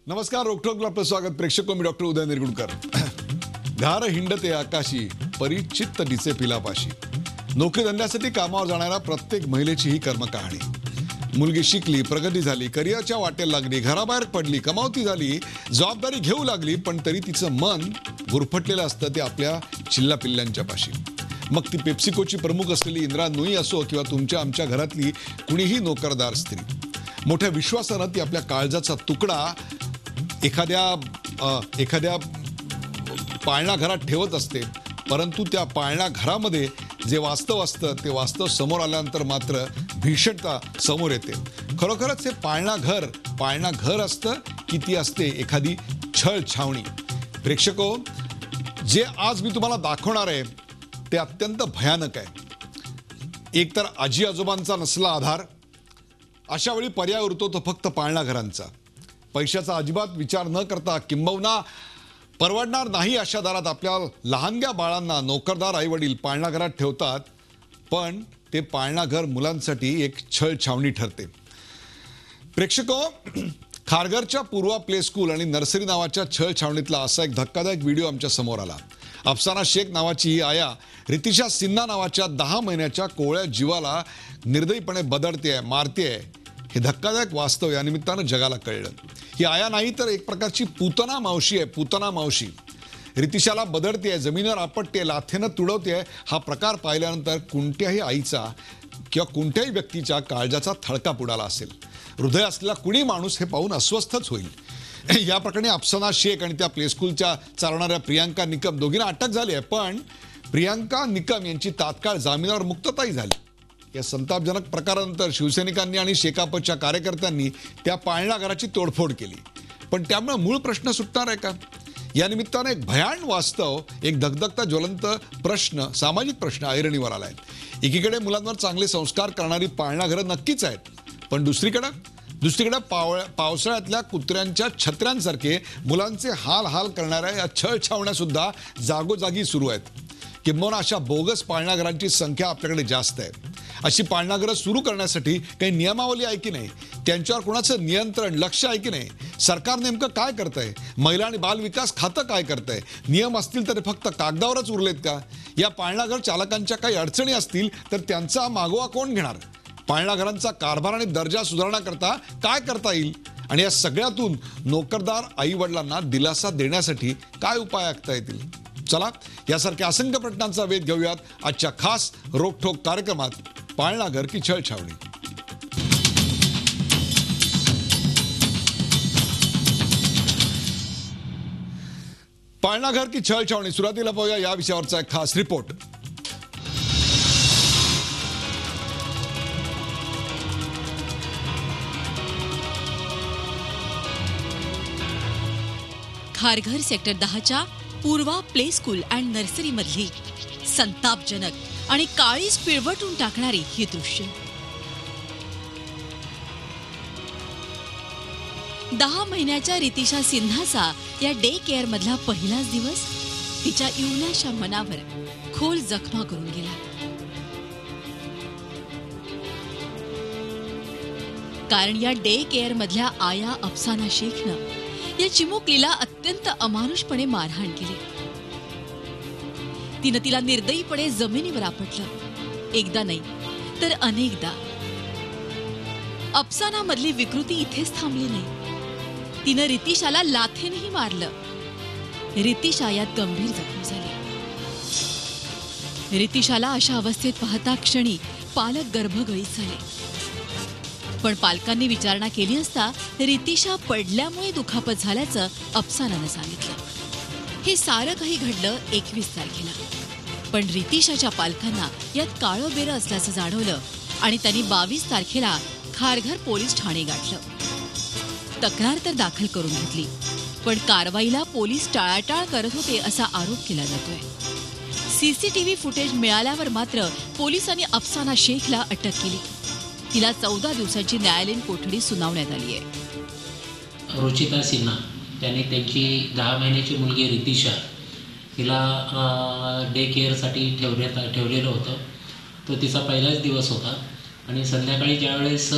नमस्कार. रोकठोकला आपलं स्वागत. प्रेक्षक मी डॉक्टर उदय निरगुडकर. घार हिंडते आकाशी परिचित दिसे पिलापाशी. नोकरी धंद्यासाठी कामावर जाणाऱ्या प्रत्येक महिलेची ही कर्मकहाणी. मुलगी शिकली, प्रगती झाली, करिअरच्या वाटेला लागली, घराबाहेर पडली, कमावती झाली, जबाबदारी घेऊ लागली, पण तरी तिचं मन गुरफटलेलं असतं ते आपल्या चिल्ला पिल्ल्यांच्या पाशी. मग ती पेप्सिकोची प्रमुख असलेली इंद्रा नोई असो किंवा तुमच्या आमच्या घरातली कुणीही नोकरदार स्त्री. मोठ्या विश्वासानं ती आपल्या काळजाचा तुकडा एखाद्या पाळणा घरात ठेवत असते. परंतु त्या पाळणा घरामध्ये जे वास्तव असतं ते वास्तव समोर आल्यानंतर मात्र भीषणता समोर येते. खरोखरच हे पाळणा घर असतं की ती असते एखादी छळ छावणी. प्रेक्षको, जे आज मी तुम्हाला दाखवणार आहे ते अत्यंत भयानक आहे. एकतर आजी आजोबांचा नसला आधार, अशा वेळी पर्याय उरतो तो फक्त पाळणा घरांचा. पैशाचा अजिबात विचार न करता, किंबहुना परवडणार नाही अशा दारात आपल्या लहानग्या बाळांना नोकरदार आईवडील पाळणा घरात ठेवतात. पण ते पाळणा घर मुलांसाठी एक छळ छावणी ठरते. प्रेक्षको, खारघरच्या पूर्वा प्ले स्कूल आणि नर्सरी नावाच्या छळ छावणीतला असा एक धक्कादायक व्हिडिओ आमच्या समोर आला. अफसाना शेख नावाची ही आया रितिशा सिन्हा नावाच्या 10 महिन्याच्या कोवळ्या जीवाला निर्दयीपणे बदडते, मारते. हे धक्कादायक वास्तव या निमित्तानं जगाला कळलं. ही आया नाही तर एक प्रकारची पूतना मावशी आहे. पूतना मावशी रितिशाला बदडते, जमिनीवर आपटते, लाथेनं तुडवते. हा प्रकार पाहिल्यानंतर कोणत्याही आईचा किंवा कोणत्याही व्यक्तीच्या काळजाचा थळका बुडाला असेल. हृदय असलेला कुणी माणूस हे पाहून अस्वस्थच होईल. या प्रकरणी अफसाना शेख आणि त्या प्ले स्कूलच्या चालवणाऱ्या प्रियांका निकम दोघींना अटक झाली आहे. पण प्रियांका निकम यांची तात्काळ जामिनावर मुक्तताही झाली. या संतापजनक प्रकारानंतर शिवसैनिकांनी आणि शेकापच्या कार्यकर्त्यांनी त्या पाळणा घराची तोडफोड केली. पण त्यामुळे मूळ प्रश्न सुटणार आहे का? या निमित्तानं एक भयान वास्तव, एक धगधगता ज्वलंत प्रश्न, सामाजिक प्रश्न ऐरणीवर आला आहे. एकीकडे मुलांवर चांगले संस्कार करणारी पाळणा घरं नक्कीच आहेत, पण दुसरीकडे पावसाळ्यातल्या कुत्र्यांच्या छत्र्यांसारखे मुलांचे हाल करणाऱ्या या छळ छावण्या सुद्धा जागोजागी सुरू आहेत. किंबहुना अशा बोगस पाळणाघरांची संख्या आपल्याकडे जास्त आहे. अशी पाळणाघरं सुरू करण्यासाठी काही नियमावली आहे की नाही? त्यांच्यावर कोणाचं नियंत्रण, लक्ष आहे की नाही? सरकार नेमकं काय करतंय? महिला आणि बाल विकास खातं काय करतंय? नियम असतील तर फक्त कागदावरच उरलेत का? या पाळणाघर चालकांच्या काही अडचणी असतील तर त्यांचा मागोवा कोण घेणार? पाळणाघरांचा कारभार आणि दर्जा सुधारण्याकरता काय करता येईल? आणि या सगळ्यातून नोकरदार आई वडिलांना दिलासा देण्यासाठी काय उपाय आखता येतील? चला, यासारख्या असंख्य प्रश्नांचा वेध घेऊयात आजच्या खास रोकठोक कार्यक्रमात. पाळणा घर की छळ छावणी. पाळणा घर की छळ छावणी. सुरुवातीला पाहूया या विषयावरचा एक खास रिपोर्ट. खारघर सेक्टर 10च्या Purva play school and nursery मधली संतापजनक आणि काळीज पिळवटून टाकणारी ही दृश्य. 10 महिन्याच्या रितिशा सिन्हाचा या डे केअर मधला पहिलाच दिवस तिच्या इवल्याशा मनावर खोल जखमा करून गेला. कारण या डे केअर मधल्या आया अफसाना शेखनं या चिमुकलीला अत्यंत अमानुषपणे मारहाण केली. तिनं तिला निर्दयीपणे जमिनीवर आपटलं. एकदा नाही तर अनेकदा. अफसाना मधली विकृती इथेच थांबली नाही. तिनं रितिशाला लाथेनेही मारलं. रितिशा यात गंभीर जखमी झाली. रितिशाला अशा अवस्थेत पाहता क्षणी पालक गर्भगळीत झाले. पण पालकांनी विचारणा केली असता रितिशा पडल्यामुळे दुखापत झाल्याचं अफसानानं सांगितलं. हे सारं काही घडलं 21 तारखेला. पण रितिशाच्या पालकांना यात काळोबेरं असल्याचं जाणवलं आणि त्यांनी 22 तारखेला खारघर पोलीस ठाणे गाठलं. तक्रार तर दाखल करून घेतली, पण कारवाईला पोलीस टाळाटाळ करत होते असा आरोप केला जातोय. सीसीटीव्ही फुटेज मिळाल्यावर मात्र पोलिसांनी अफसाना शेखला अटक केली. तिला 14 दिवसांची न्यायालयीन कोठडी सुनावण्यात आली आहे. रुचिता सिन्हा त्यांनी त्यांची 10 महिन्याची मुलगी रितिशा तिला डे केअरसाठी ठेवलेलं होतं. तो तिचा पहिलाच दिवस होता आणि संध्याकाळी ज्यावेळेस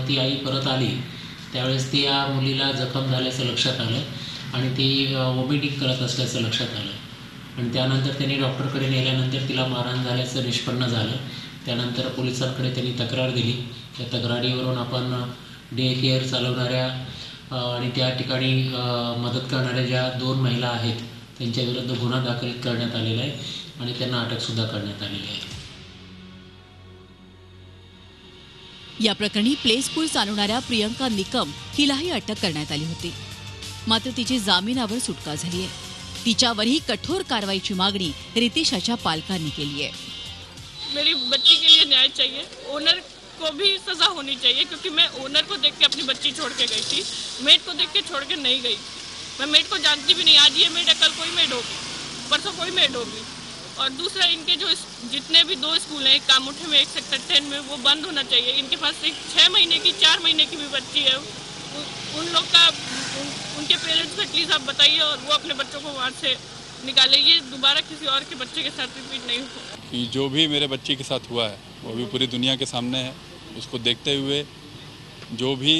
ती आई परत आली त्यावेळेस त्या मुलीला जखम झाल्याचं लक्षात आलं आणि ती वॉमिटिंग करत असल्याचं लक्षात आलं आणि त्यानंतर त्यांनी डॉक्टरकडे नेल्यानंतर तिला मारहाण झाल्याचं निष्पन्न झालं. त्यानंतर पोलिसांकडे त्यांनी तक्रार दिली. त्या तक्रारीवरून आपण डे केअर चालवणाऱ्या आणि त्या ठिकाणी मदत करणाऱ्या ज्या 2 महिला आहेत त्यांच्या विरुद्ध गुन्हा दाखल करण्यात आलेला आहे आणि त्यांना अटकसुद्धा करण्यात आलेली आहे. या प्रकरणी प्ले स्कूल चालवणाऱ्या प्रियंका निकम हिलाही अटक करण्यात आली होती. मात्र तिची जामिनावर सुटका झाली आहे. तिच्यावरही कठोर कारवाईची मागणी रितिशाच्या पालकांनी केली आहे. मेरी बच्ची के लिए न्याय चाहिए, ओनर को भी सजा होनी चाहिए क्योंकि मैं ओनर को देख के अपनी बच्ची छोड़ के गई थी, मेड को देख के छोड़ के नहीं गई. मैं मेड को जानती भी नहीं, आज ये मेड है कल कोई मेड होगी, परसों कोई मेड होगी. और दूसरा इनके जो जितने भी 2 स्कूल हैं, एक कामोठे में एक सेक्टर 10 में, वो बंद होना चाहिए. इनके पास एक 6 महीने की 4 महीने की भी बच्ची है. उन लोग का उनके पेरेंट्स को प्लीज़ आप बताइए और वो अपने बच्चों को वहाँ से निकाले. ये दोबारा किसी और के बच्चे के साथ रिपीट नहीं हो. कि जो भी मेरे बच्चे के साथ हुआ है वो भी पूरी दुनिया के सामने है. उसको देखते हुए जो भी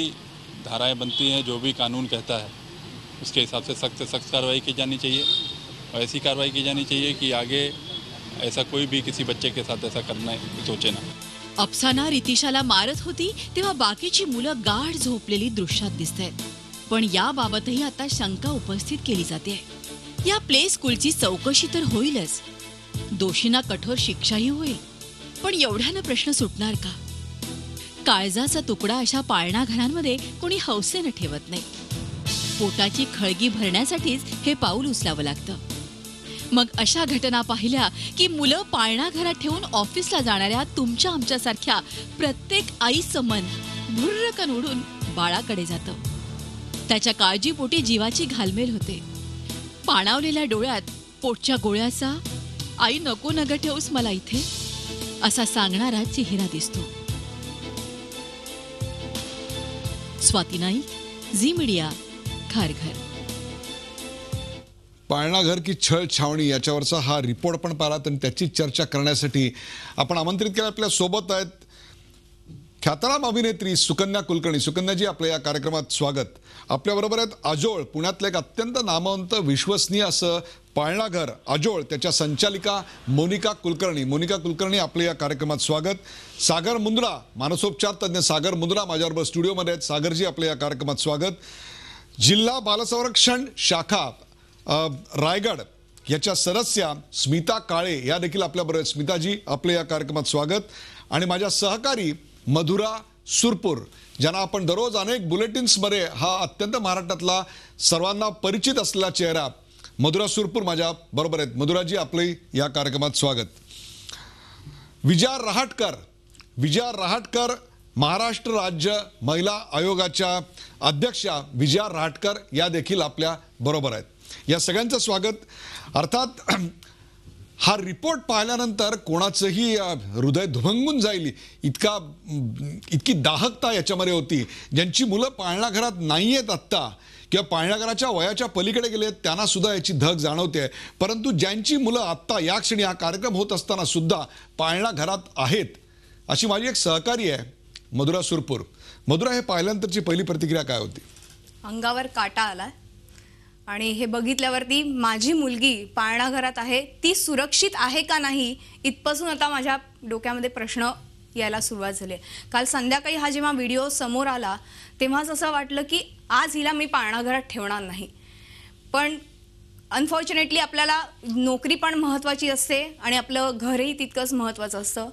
धाराएं बनती हैं, जो भी कानून कहता है, उसके हिसाब से सख्त कार्रवाई की जानी चाहिए और ऐसी कार्रवाई की जानी चाहिए कि आगे ऐसा कोई भी किसी बच्चे के साथ ऐसा करना सोचे ना. अफसाना रितिशाला मारत होती तेव्हा बाकीची मुलं गाढ झोपलेली दृश्यात दिसतायत. पण याबाबतही आता शंका उपस्थित केली जाते. या प्ले स्कूलची चौकशी तर होईलच, दोषींना कठोर शिक्षाही होईल, पण एवढ्यानं प्रश्न सुटणार का? काळजाचा तुकडा अशा पाळणा घरांमध्ये कोणी हौसेनं ठेवत नाही. पोटाची खळगी भरण्यासाठीच हे पाऊल उचलावं लागतं. मग अशा घटना पाहिल्या की मुलं पाळणा घरात ठेवून ऑफिसला जाणाऱ्या तुमच्या आमच्यासारख्या प्रत्येक आईचं मन भुर्रकन उडून बाळाकडे जातं. त्याच्या काळजीपोटी जीवाची घालमेल होते. पाणावलेल्या डोळ्यात पोटच्या गोळ्याचा आई नको नग ठेवूस मला इथे असा सांगणारा चेहरा दिसतो. स्वाती नाईक, झी मीडिया, खारघर. पाळणा घर की छळ छावणी याच्यावरचा हा रिपोर्ट पण पाहिला आणि त्याची चर्चा करण्यासाठी आपण आमंत्रित केलं. आपल्या सोबत आहेत ख्यातनाम अभिनेत्री सुकन्या कुलकर्णी. सुकन्याजी, आपल्या या कार्यक्रमात स्वागत. आपल्याबरोबर आहेत आजोळ, पुण्यातलं एक अत्यंत नामवंत विश्वसनीय असं पाळणा घर आजोळ, त्याच्या संचालिका मोनिका कुलकर्णी. मोनिका कुलकर्णी, आपल्या या कार्यक्रमात स्वागत. सागर मुंद्रा, मानसोपचार तज्ञ सागर मुंद्रा माझ्याबरोबर स्टुडिओमध्ये आहेत. सागरजी, आपल्या या कार्यक्रमात स्वागत. जिल्हा बालसंरक्षण शाखा रायगड याच्या सदस्या स्मिता काळे या देखील आपल्याबरोबर आहेत. स्मिताजी, आपल्या या कार्यक्रमात स्वागत. आणि माझ्या सहकारी मधुरा सुरपूर, ज्यांना आपण दररोज अनेक बुलेटिन्समध्ये हा अत्यंत महाराष्ट्रातला सर्वांना परिचित असलेला चेहरा मधुरा सुरपूर माझ्या बरोबर आहेत. मधुराजी, आपले या कार्यक्रमात स्वागत. विजया रहाटकर महाराष्ट्र राज्य महिला आयोगाच्या अध्यक्षा विजया रहाटकर या देखील आपल्या बरोबर आहेत. या सगळ्यांचं स्वागत. अर्थात हा रिपोर्ट पाहिल्यानंतर कोणाचंही हृदय धुमंगून जाईल इतकी दाहकता याच्यामध्ये होती. ज्यांची मुलं पाळणा घरात नाही आहेत आत्ता किंवा पाळणा घराच्या वयाच्या पलीकडे गेले आहेत त्यांना सुद्धा याची धग जाणवते. परंतु ज्यांची मुलं आत्ता या क्षणी हा कार्यक्रम होत असताना सुद्धा पाळणा घरात आहेत, अशी माझी एक सहकारी आहे मधुरा सुरपूर. मधुरा, हे पाहिल्यानंतरची पहिली प्रतिक्रिया काय होती? अंगावर काटा आला आणि हे बघितल्यावरती माझी मुलगी पाळणा घरात आहे, ती सुरक्षित आहे का नाही इथपासून आता माझ्या डोक्यामध्ये प्रश्न यायला सुरुवात झाली. काल संध्याकाळी हा जेव्हा व्हिडिओ समोर आला तेव्हाच असं वाटलं की आज हिला मी पाळणा घरात ठेवणार नाही. पण अनफॉर्च्युनेटली आपल्याला नोकरी पण महत्त्वाची असते आणि आपलं घरही तितकंच महत्त्वाचं असतं.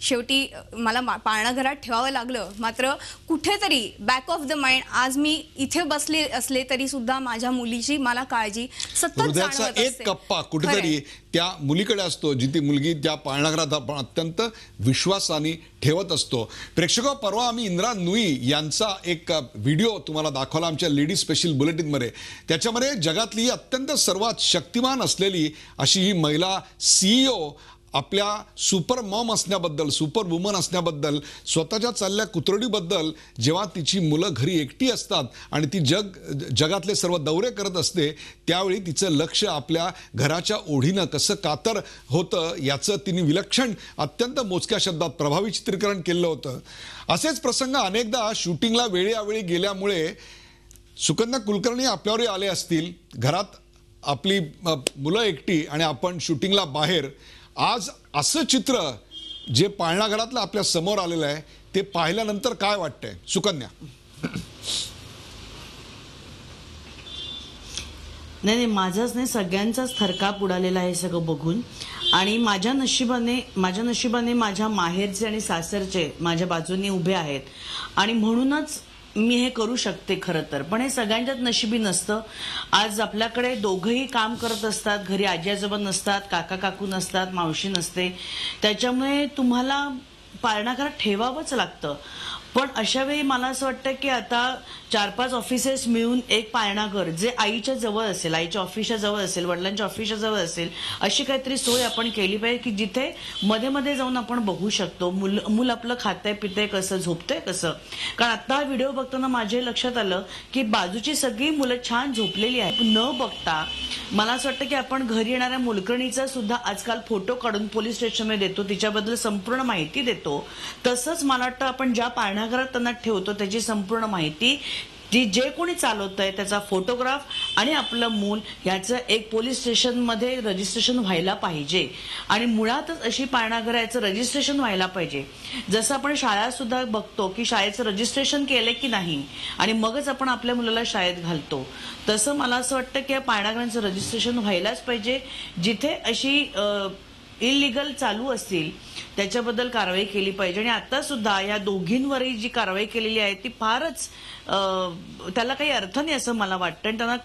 शेवटी मला पाळणा घरात ठेवावं लागलं. मात्र कुठेतरी बॅक ऑफ द माइंड आज मी इथे बसले असले तरी सुद्धा माझ्या मुलीची मला काळजी सतत हृदयाचा एक कप्पा कुठेतरी त्या मुलीकडे असतो, जी ती मुलगी त्या पाळणा घरात आपण अत्यंत विश्वासाने ठेवत असतो. प्रेक्षको, परवा आम्ही इंदिरा नुई यांचा एक व्हिडिओ तुम्हाला दाखवला आमच्या लेडी स्पेशल बुलेटिनमध्ये. त्याच्यामध्ये जगातली अत्यंत सर्वात शक्तिमान असलेली अशी ही महिला CEO आपल्या सुपर मॉम असण्याबद्दल, सुपर वुमन असण्याबद्दल, स्वतःच्या चालल्या कुतरडीबद्दल जेव्हा तिची मुलं घरी एकटी असतात आणि ती जगातले सर्व दौरे करत असते, त्यावेळी तिचं लक्ष आपल्या घराच्या ओढीनं कसं कातर होतं याचं तिने विलक्षण, अत्यंत मोजक्या शब्दात प्रभावी चित्रीकरण केलं होतं. असेच प्रसंग अनेकदा शूटिंगला वेळोवेळी गेल्यामुळे सुकन्या कुलकर्णी आपल्यावरही आले असतील. घरात आपली मुलं एकटी आणि आपण शूटिंगला बाहेर. आज असं चित्र जे पाळणा घरातलं आपल्या समोर आलेलं आहे ते पाहिल्यानंतर काय वाटतंय सुकन्या? नाही, माझंच नाही, सगळ्यांचाच थरकाप उडालेला आहे सगळं बघून. आणि माझ्या नशिबाने माझ्या माहेरचे आणि सासरचे माझ्या बाजूने उभे आहेत आणि म्हणूनच मी हे करू शकते खरं तर. पण हे सगळ्यांच्याच नशिबी नसतं. आज आपल्याकडे दोघंही काम करत असतात, घरी आजी आजोबा नसतात, काका काकू नसतात, मावशी नसते, त्याच्यामुळे तुम्हाला पाळणा घरात ठेवावंच लागतं. पण अशा वेळी मला असं वाटतं की आता 4-5 ऑफिसेस मिळून एक पाळणाघर जे आईच्या जवळ असेल, आईच्या ऑफिसच्या जवळ असेल, वडिलांच्या ऑफिसच्या जवळ असेल, अशी काहीतरी सोय आपण केली पाहिजे की जिथे मध्ये मध्ये जाऊन आपण बघू शकतो मूल आपलं खातंय पितंय कसं, झोपतंय कसं. कारण आता हा व्हिडिओ बघताना माझ्या लक्षात आलं की बाजूची सगळी मुलं छान झोपलेली आहेत. न बघता मला असं वाटतं की आपण घरी येणाऱ्या मोलकरणीचा सुद्धा आजकाल फोटो काढून पोलीस स्टेशनमध्ये देतो, तिच्याबद्दल संपूर्ण माहिती देतो. तसंच मला वाटतं आपण ज्या पाळणाघरात त्यांना ठेवतो त्याची संपूर्ण माहिती, जी जे कोणी चालवतंय त्याचा फोटोग्राफ आणि आपलं मूल याचं एक पोलीस स्टेशनमध्ये रजिस्ट्रेशन व्हायला पाहिजे. आणि मुळातच अशी पाळणाघरं याचं रजिस्ट्रेशन व्हायला पाहिजे. जसं आपण शाळा सुद्धा बघतो की शाळेचं रजिस्ट्रेशन केलंय की नाही आणि मगच आपण आपल्या मुलाला शाळेत घालतो, तसं मला असं वाटतं की या पाळणाघरांचं रजिस्ट्रेशन व्हायलाच पाहिजे. जिथे अशी इलिगल चालू असतील त्याच्याबद्दल कारवाई केली पाहिजे. आणि आता सुद्धा या दोघींवरही जी कारवाई केलेली आहे ती फारच त्याला काही अर्थ नाही असं मला वाटतं. आणि त्यांना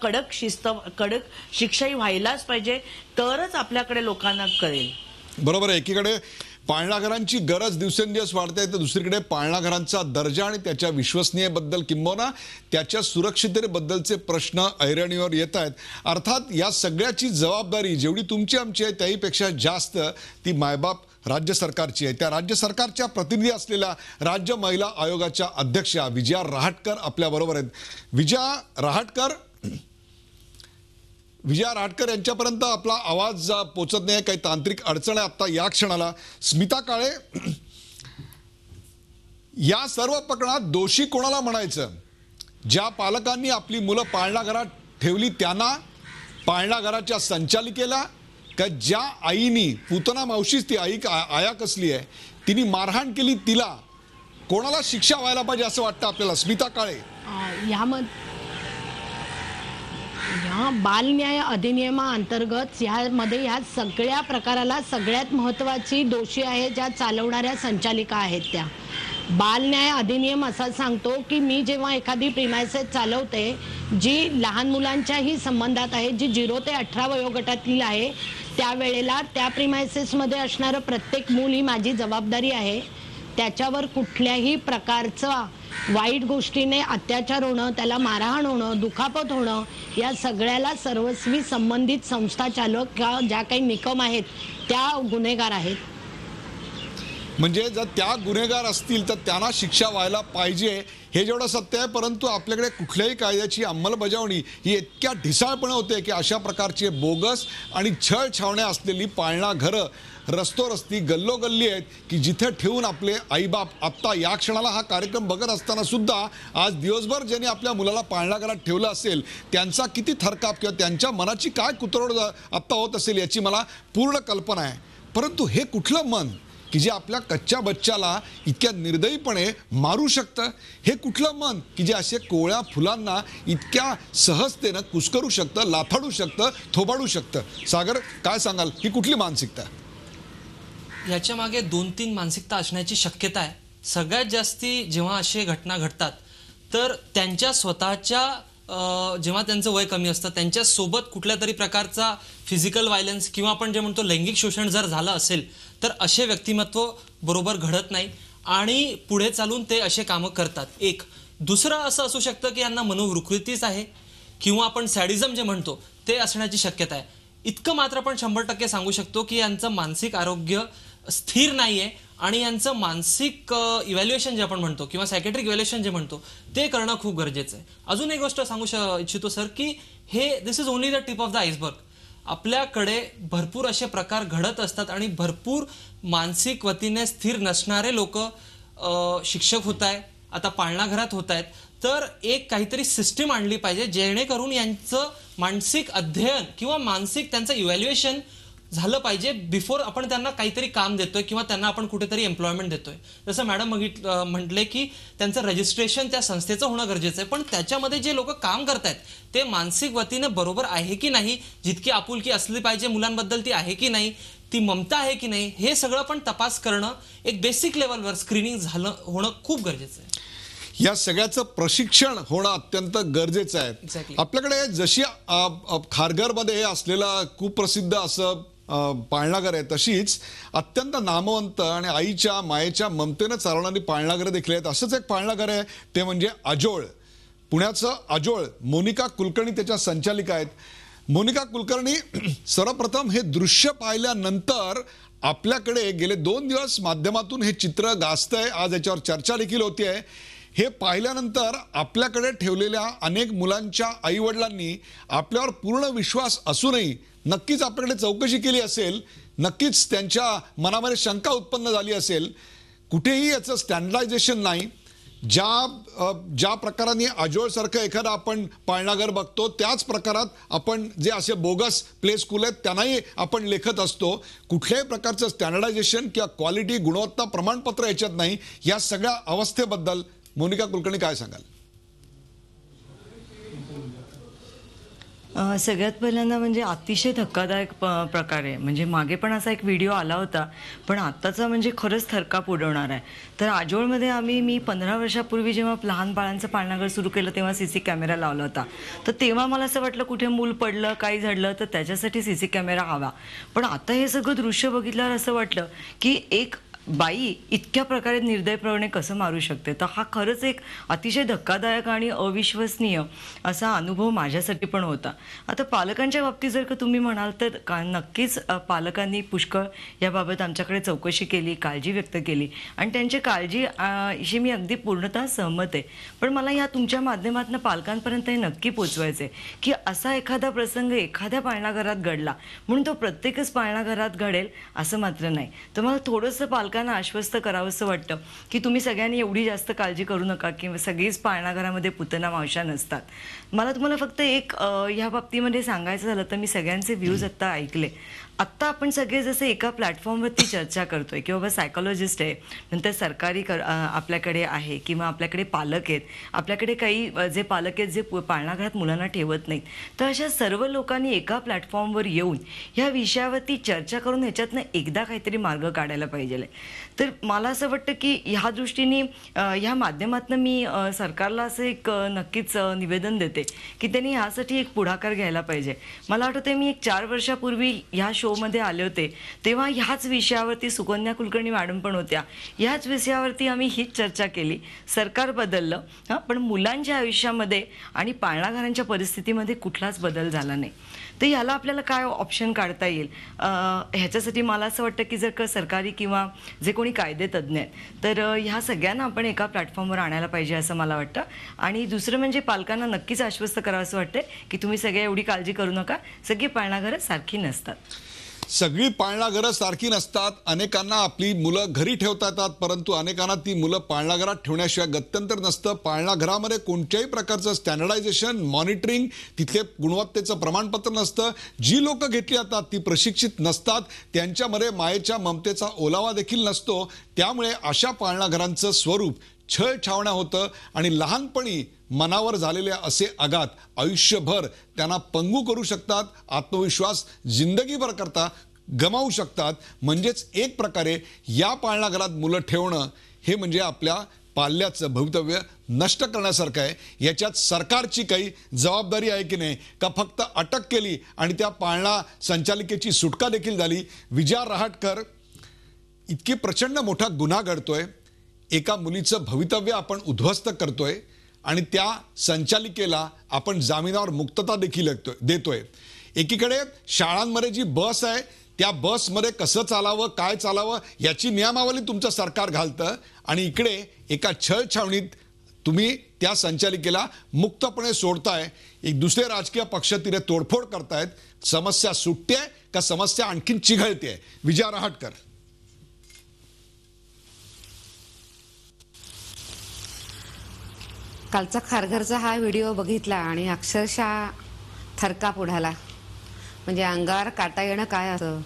कडक शिक्षाही व्हायलाच पाहिजे, तरच आपल्याकडे लोकांना कळेल. बरोबर आहे. एकीकडे पाळणाघरांची गरज दिवसेंदिवस वाढते तर दुसरीकडे पाळणाघरांचा दर्जा आणि त्याच्या विश्वसनीयतेबद्दल किंबहुना त्याच्या सुरक्षिततेबद्दलचे प्रश्न ऐरणीवर येत आहेत. अर्थात या सगळ्याची जबाबदारी जेवढी तुमची आमची आहे त्याहीपेक्षा जास्त ती मायबाप राज्य सरकारची आहे. त्या राज्य सरकारच्या प्रतिनिधी असलेल्या राज्य महिला आयोगाच्या अध्यक्षा विजया रहाटकर आपल्याबरोबर आहेत. विजया रहाटकर यांच्यापर्यंत आपला आवाज पोचत नाही, काही तांत्रिक अडचण आहे आता या क्षणाला. स्मिता काळे, या सर्व प्रकरणात दोषी कोणाला म्हणायचं? ज्या पालकांनी आपली मुलं पाळणाघरात ठेवली त्यांना, पाळणाघराच्या संचालिकेला, का ज्या आईनी, पूतना मावशीच ती आया कसली आहे, तिने मारहाण केली तिला? कोणाला शिक्षा व्हायला पाहिजे असं वाटतं आपल्याला? स्मिता काळे, ह्या बालन्याय अधिनियमाअंतर्गत ह्यामध्ये ह्या सगळ्या प्रकाराला सगळ्यात महत्त्वाची दोषी आहे ज्या चालवणाऱ्या संचालिका आहेत त्या. बालन्याय अधिनियम असा सांगतो की मी जेव्हा एखादी प्रिमायसेस चालवते जी लहान मुलांच्याही संबंधात आहे, जी 0 ते 18 वयोगटातील आहे, त्यावेळेला त्या प्रिमायसेसमध्ये असणारं प्रत्येक मूल ही माझी जबाबदारी आहे. त्याच्यावर कुठल्याही प्रकारचा वाईट गोष्टीने अत्याचार होणं, त्याला मारहाण होणं, दुखापत होणं, या सगळ्याला सर्वस्वी संबंधित संस्था चालक ज्या काही निकम आहेत त्या गुन्हेगार आहेत. म्हणजे जर त्या गुन्हेगार असतील तर त्यांना शिक्षा व्हायला पाहिजे हे जेवढं सत्य आहे. परंतु आपल्याकडे कुठल्याही कायद्याची अंमलबजावणी ही इतक्या ढिसाळपणे होते की अशा प्रकारची बोगस आणि छळ छावण्या असलेली पाळणा घरं रस्तोरस्ती गल्लोगल्ली आहेत की जिथे ठेवून आपले आईबाप आत्ता या क्षणाला हा कार्यक्रम बघत असताना सुद्धा आज दिवसभर ज्यांनी आपल्या मुलाला पाळणा घरात ठेवलं असेल त्यांचा किती थरकाप किंवा त्यांच्या मनाची काय कुतरड आत्ता होत असेल याची मला पूर्ण कल्पना आहे. परंतु हे कुठलं मन की जे आपल्या कच्च्या बच्च्याला इतक्या निर्दयीपणे मारू शकतं? हे कुठलं मन की जे असे कोवळ्या फुलांना इतक्या सहजतेनं कुस्करू शकतं, लाथाडू शकतं, थोबाडू शकतं? सागर, काय सांगाल, ही कुठली मानसिकता? याच्या मागे 2-3 मानसिकता असण्याची शक्यता आहे. सगळ्यात जास्ती जेव्हा असे घटना घडतात तर त्यांच्या स्वतःच्या जेव्हा त्यांचं वय कमी असतं त्यांच्यासोबत कुठल्या तरी प्रकारचा फिजिकल व्हायलन्स किंवा आपण जे म्हणतो लैंगिक शोषण जर झालं असेल तर असे व्यक्तिमत्व बरोबर घडत नाही आणि पुढे चालून ते असे कामं करतात. एक दुसरं असं असू शकतं की यांना मनोविकृतीच आहे किंवा आपण सॅडिझम जे म्हणतो ते असण्याची शक्यता आहे. इतकं मात्र आपण 100% सांगू शकतो की यांचं मानसिक आरोग्य स्थिर नाहीये आणि यांचं मानसिक इव्हॅल्युएशन जे आपण म्हणतो किंवा सायकेट्रिक इव्हॅल्युएशन जे म्हणतो ते करणं खूप गरजेचं आहे. अजून एक गोष्ट सांगू इच्छितो सर की हे this is only the tip of the iceberg. आपल्याकडे भरपूर असे प्रकार घडत असतात आणि भरपूर मानसिक वतीने स्थिर नसणारे लोक शिक्षक होत आहेत, आता पाळणा घरात होत आहेत. तर एक काहीतरी सिस्टीम आणली पाहिजे जेणेकरून यांचं मानसिक अध्ययन किंवा मानसिक त्यांचं इव्हॅल्युएशन झालं पाहिजे बिफोर आपण त्यांना काहीतरी काम देतोय किंवा त्यांना आपण कुठेतरी एम्प्लॉयमेंट देतोय. जसं मॅडम म्हटले की त्यांचं रजिस्ट्रेशन त्या संस्थेचं होणं गरजेचं आहे, पण त्याच्यामध्ये जे लोक काम करतायत ते मानसिक वतीने बरोबर आहे की नाही, जितकी आपुलकी असली पाहिजे मुलांबद्दल ती आहे की नाही, ती ममता आहे की नाही, हे सगळं पण तपास करणं एक बेसिक लेवलवर स्क्रीनिंग होणं खूप गरजेचं आहे. या सगळ्याचं प्रशिक्षण होणं अत्यंत गरजेचं आहे. Exactly. आपल्याकडे जशी खारघरमध्ये असलेलं कुप्रसिद्ध असं पाळणाघर आहे, तशीच अत्यंत नामवंत आणि आईच्या मायेच्या ममतेनं चालवणारी पाळणाघरं देखील आहेत. असंच एक पाळणाघर आहे, ते म्हणजे आजोळ. पुण्याचं आजोळ. मोनिका कुलकर्णी त्याच्या संचालिका आहेत. मोनिका कुलकर्णी, सर्वप्रथम हे दृश्य पाहिल्यानंतर आपल्याकडे गेले 2 दिवस माध्यमातून हे चित्र गाजतंय, आज याच्यावर चर्चा देखील होतीये. हे पाहिल्यानंतर आपल्याकडे ठेवलेल्या अनेक मुलांच्या आईवडिलांनी आपल्यावर पूर्ण विश्वास असूनही नक्कीच आपल्याकडे चौकशी केली असेल, नक्कीच त्यांच्या मनामध्ये शंका उत्पन्न झाली असेल. कुठेही याचं स्टँडर्डायझेशन नाही. ज्या प्रकाराने आजोळसारखं एखादा आपण पाळणाघर बघतो, त्याच प्रकारात आपण जे असे बोगस प्ले स्कूल आहेत त्यांनाही आपण लेखत असतो. कुठल्याही प्रकारचं स्टँडर्डायझेशन किंवा क्वालिटी गुणवत्ता प्रमाणपत्र याच्यात नाही. या सगळ्या अवस्थेबद्दल मोनिका कुलकर्णी काय सांगाल? सगळ्यात पहिल्यांदा म्हणजे अतिशय धक्कादायक प्रकार आहे. म्हणजे मागे पण असा एक व्हिडिओ आला होता, पण आत्ताचा म्हणजे खरंच थरकाप उडवणार आहे. तर आजोळमध्ये मी 15 वर्षापूर्वी जेव्हा लहान बाळांचं पाळणाघर सुरू केलं तेव्हा CC कॅमेरा लावला होता. तर तेव्हा मला असं वाटलं कुठे मूल पडलं, काही झाडलं तर त्याच्यासाठी CC कॅमेरा हवा. पण आता हे सगळं दृश्य बघितल्यावर असं वाटलं की एक बाई इतक्या प्रकारे निर्दयप्रमाणे कसं मारू शकते. तर हा खरंच एक अतिशय धक्कादायक आणि अविश्वसनीय असा अनुभव माझ्यासाठी पण होता. आता पालकांच्या बाबतीत जर का तुम्ही म्हणाल तर नक्कीच पालकांनी पुष्कळ याबाबत आमच्याकडे चौकशी केली, काळजी व्यक्त केली आणि त्यांची काळजीशी मी अगदी पूर्णतः सहमत आहे. पण मला या तुमच्या माध्यमातून पालकांपर्यंत हे नक्की पोचवायचं आहे की असा एखादा प्रसंग एखाद्या पाळणाघरात घडला म्हणून तो प्रत्येकच पाळणाघरात घडेल असं मात्र नाही. तर मला थोडंसं पालकांना आश्वस्त करावंसं वाटतं की तुम्ही सगळ्यांनी एवढी जास्त काळजी करू नका किंवा सगळीच पाळणाघरामध्ये पुतना मावशा नसतात. मला तुम्हाला फक्त एक ह्या बाबतीमध्ये सांगायचं झालं तर मी सगळ्यांचे व्ह्यूज आत्ता ऐकले. आत्ता आपण सगळे जसं एका प्लॅटफॉर्मवरती चर्चा करतोय की बाबा सायकोलॉजिस्ट आहे, नंतर सरकारी आपल्याकडे आहे किंवा आपल्याकडे पालक आहेत, आपल्याकडे काही जे पालक आहेत जे पाळणाघरात मुलांना ठेवत नाहीत. तर अशा सर्व लोकांनी एका प्लॅटफॉर्मवर येऊन ह्या विषयावरती चर्चा करून ह्याच्यातनं एकदा काहीतरी मार्ग काढायला पाहिजे. तर मला असं वाटतं की ह्या दृष्टीने ह्या माध्यमातून मी सरकारला असं एक नक्कीच निवेदन देते की त्यांनी ह्यासाठी एक पुढाकार घ्यायला पाहिजे. मला आठवते मी एक 4 वर्षापूर्वी ह्या शोमध्ये आले होते तेव्हा ह्याच विषयावरती सुकन्या कुलकर्णी मॅडम पण होत्या. ह्याच विषयावरती आम्ही हीच चर्चा केली. सरकार बदललं पण मुलांच्या आयुष्यामध्ये आणि पाळणाघरांच्या परिस्थितीमध्ये कुठलाच बदल झाला नाही. तर ह्याला आपल्याला काय ऑप्शन काढता येईल ह्याच्यासाठी मला असं वाटतं की जर का सरकारी किंवा जे कोणी कायदेतज्ञ आहेत तर ह्या सगळ्यांना आपण एका प्लॅटफॉर्मवर आणायला पाहिजे असं मला वाटतं. आणि दुसरं म्हणजे पालकांना नक्कीच आश्वस्त करावं असं वाटतं की तुम्ही सगळे एवढी काळजी करू नका, सगळी पाळणाघरं सारखी नसतात. सगळी पाळणाघरं सारखी नसतात. अनेकांना आपली मुलं घरी ठेवता येतात, परंतु अनेकांना ती मुलं पाळणाघरात ठेवण्याशिवाय गत्यंतर नसतं. पाळणाघरामध्ये कोणत्याही प्रकारचं स्टँडर्डायझेशन, मॉनिटरिंग, तिथले गुणवत्तेचं प्रमाणपत्र नसतं. जी लोक घेतली जातात ती प्रशिक्षित नसतात, त्यांच्यामध्ये मायेच्या ममतेचा ओलावा देखील नसतो. त्यामुळे अशा पाळणाघरांचं स्वरूप छळ छावण्या होतं आणि लहानपणी मनावर झालेले असे आघात आयुष्यभर त्यांना पंगू करू शकतात, आत्मविश्वास जिंदगीभर करता गमावू शकतात. म्हणजेच एक प्रकारे या पाळणाघरात मुलं ठेवणं हे म्हणजे आपल्या पाल्याचं भवितव्य नष्ट करण्यासारखं आहे. याच्यात सरकारची काही जबाबदारी आहे की नाही, का फक्त अटक केली आणि त्या पाळणा संचालिकेची सुटका देखील झाली? विजया रहाटकर, इतकी प्रचंड मोठा गुन्हा घडतोय, एका मुलीचं भवितव्य आपण उद्ध्वस्त करतोय आणि त्या संचालिकेला आपण जामिनावर मुक्तता देखील देतोय. एकीकडे शाळांमध्ये जी बस आहे त्या बसमध्ये कसं चालावं काय चालावं याची नियमावली तुमचं सरकार घालतं आणि इकडे एका छळछावणीत तुम्ही त्या संचालिकेला मुक्तपणे सोडताय. एक दुसरे राजकीय पक्ष तिथे तोडफोड करतायत. समस्या सुटते का समस्या आणखीन चिघळते? विजया रहाटकर. कालचा खारघरचा हा व्हिडिओ बघितला आणि अक्षरशः थरकाप उडाला. म्हणजे अंगावर काटा येणं काय असतं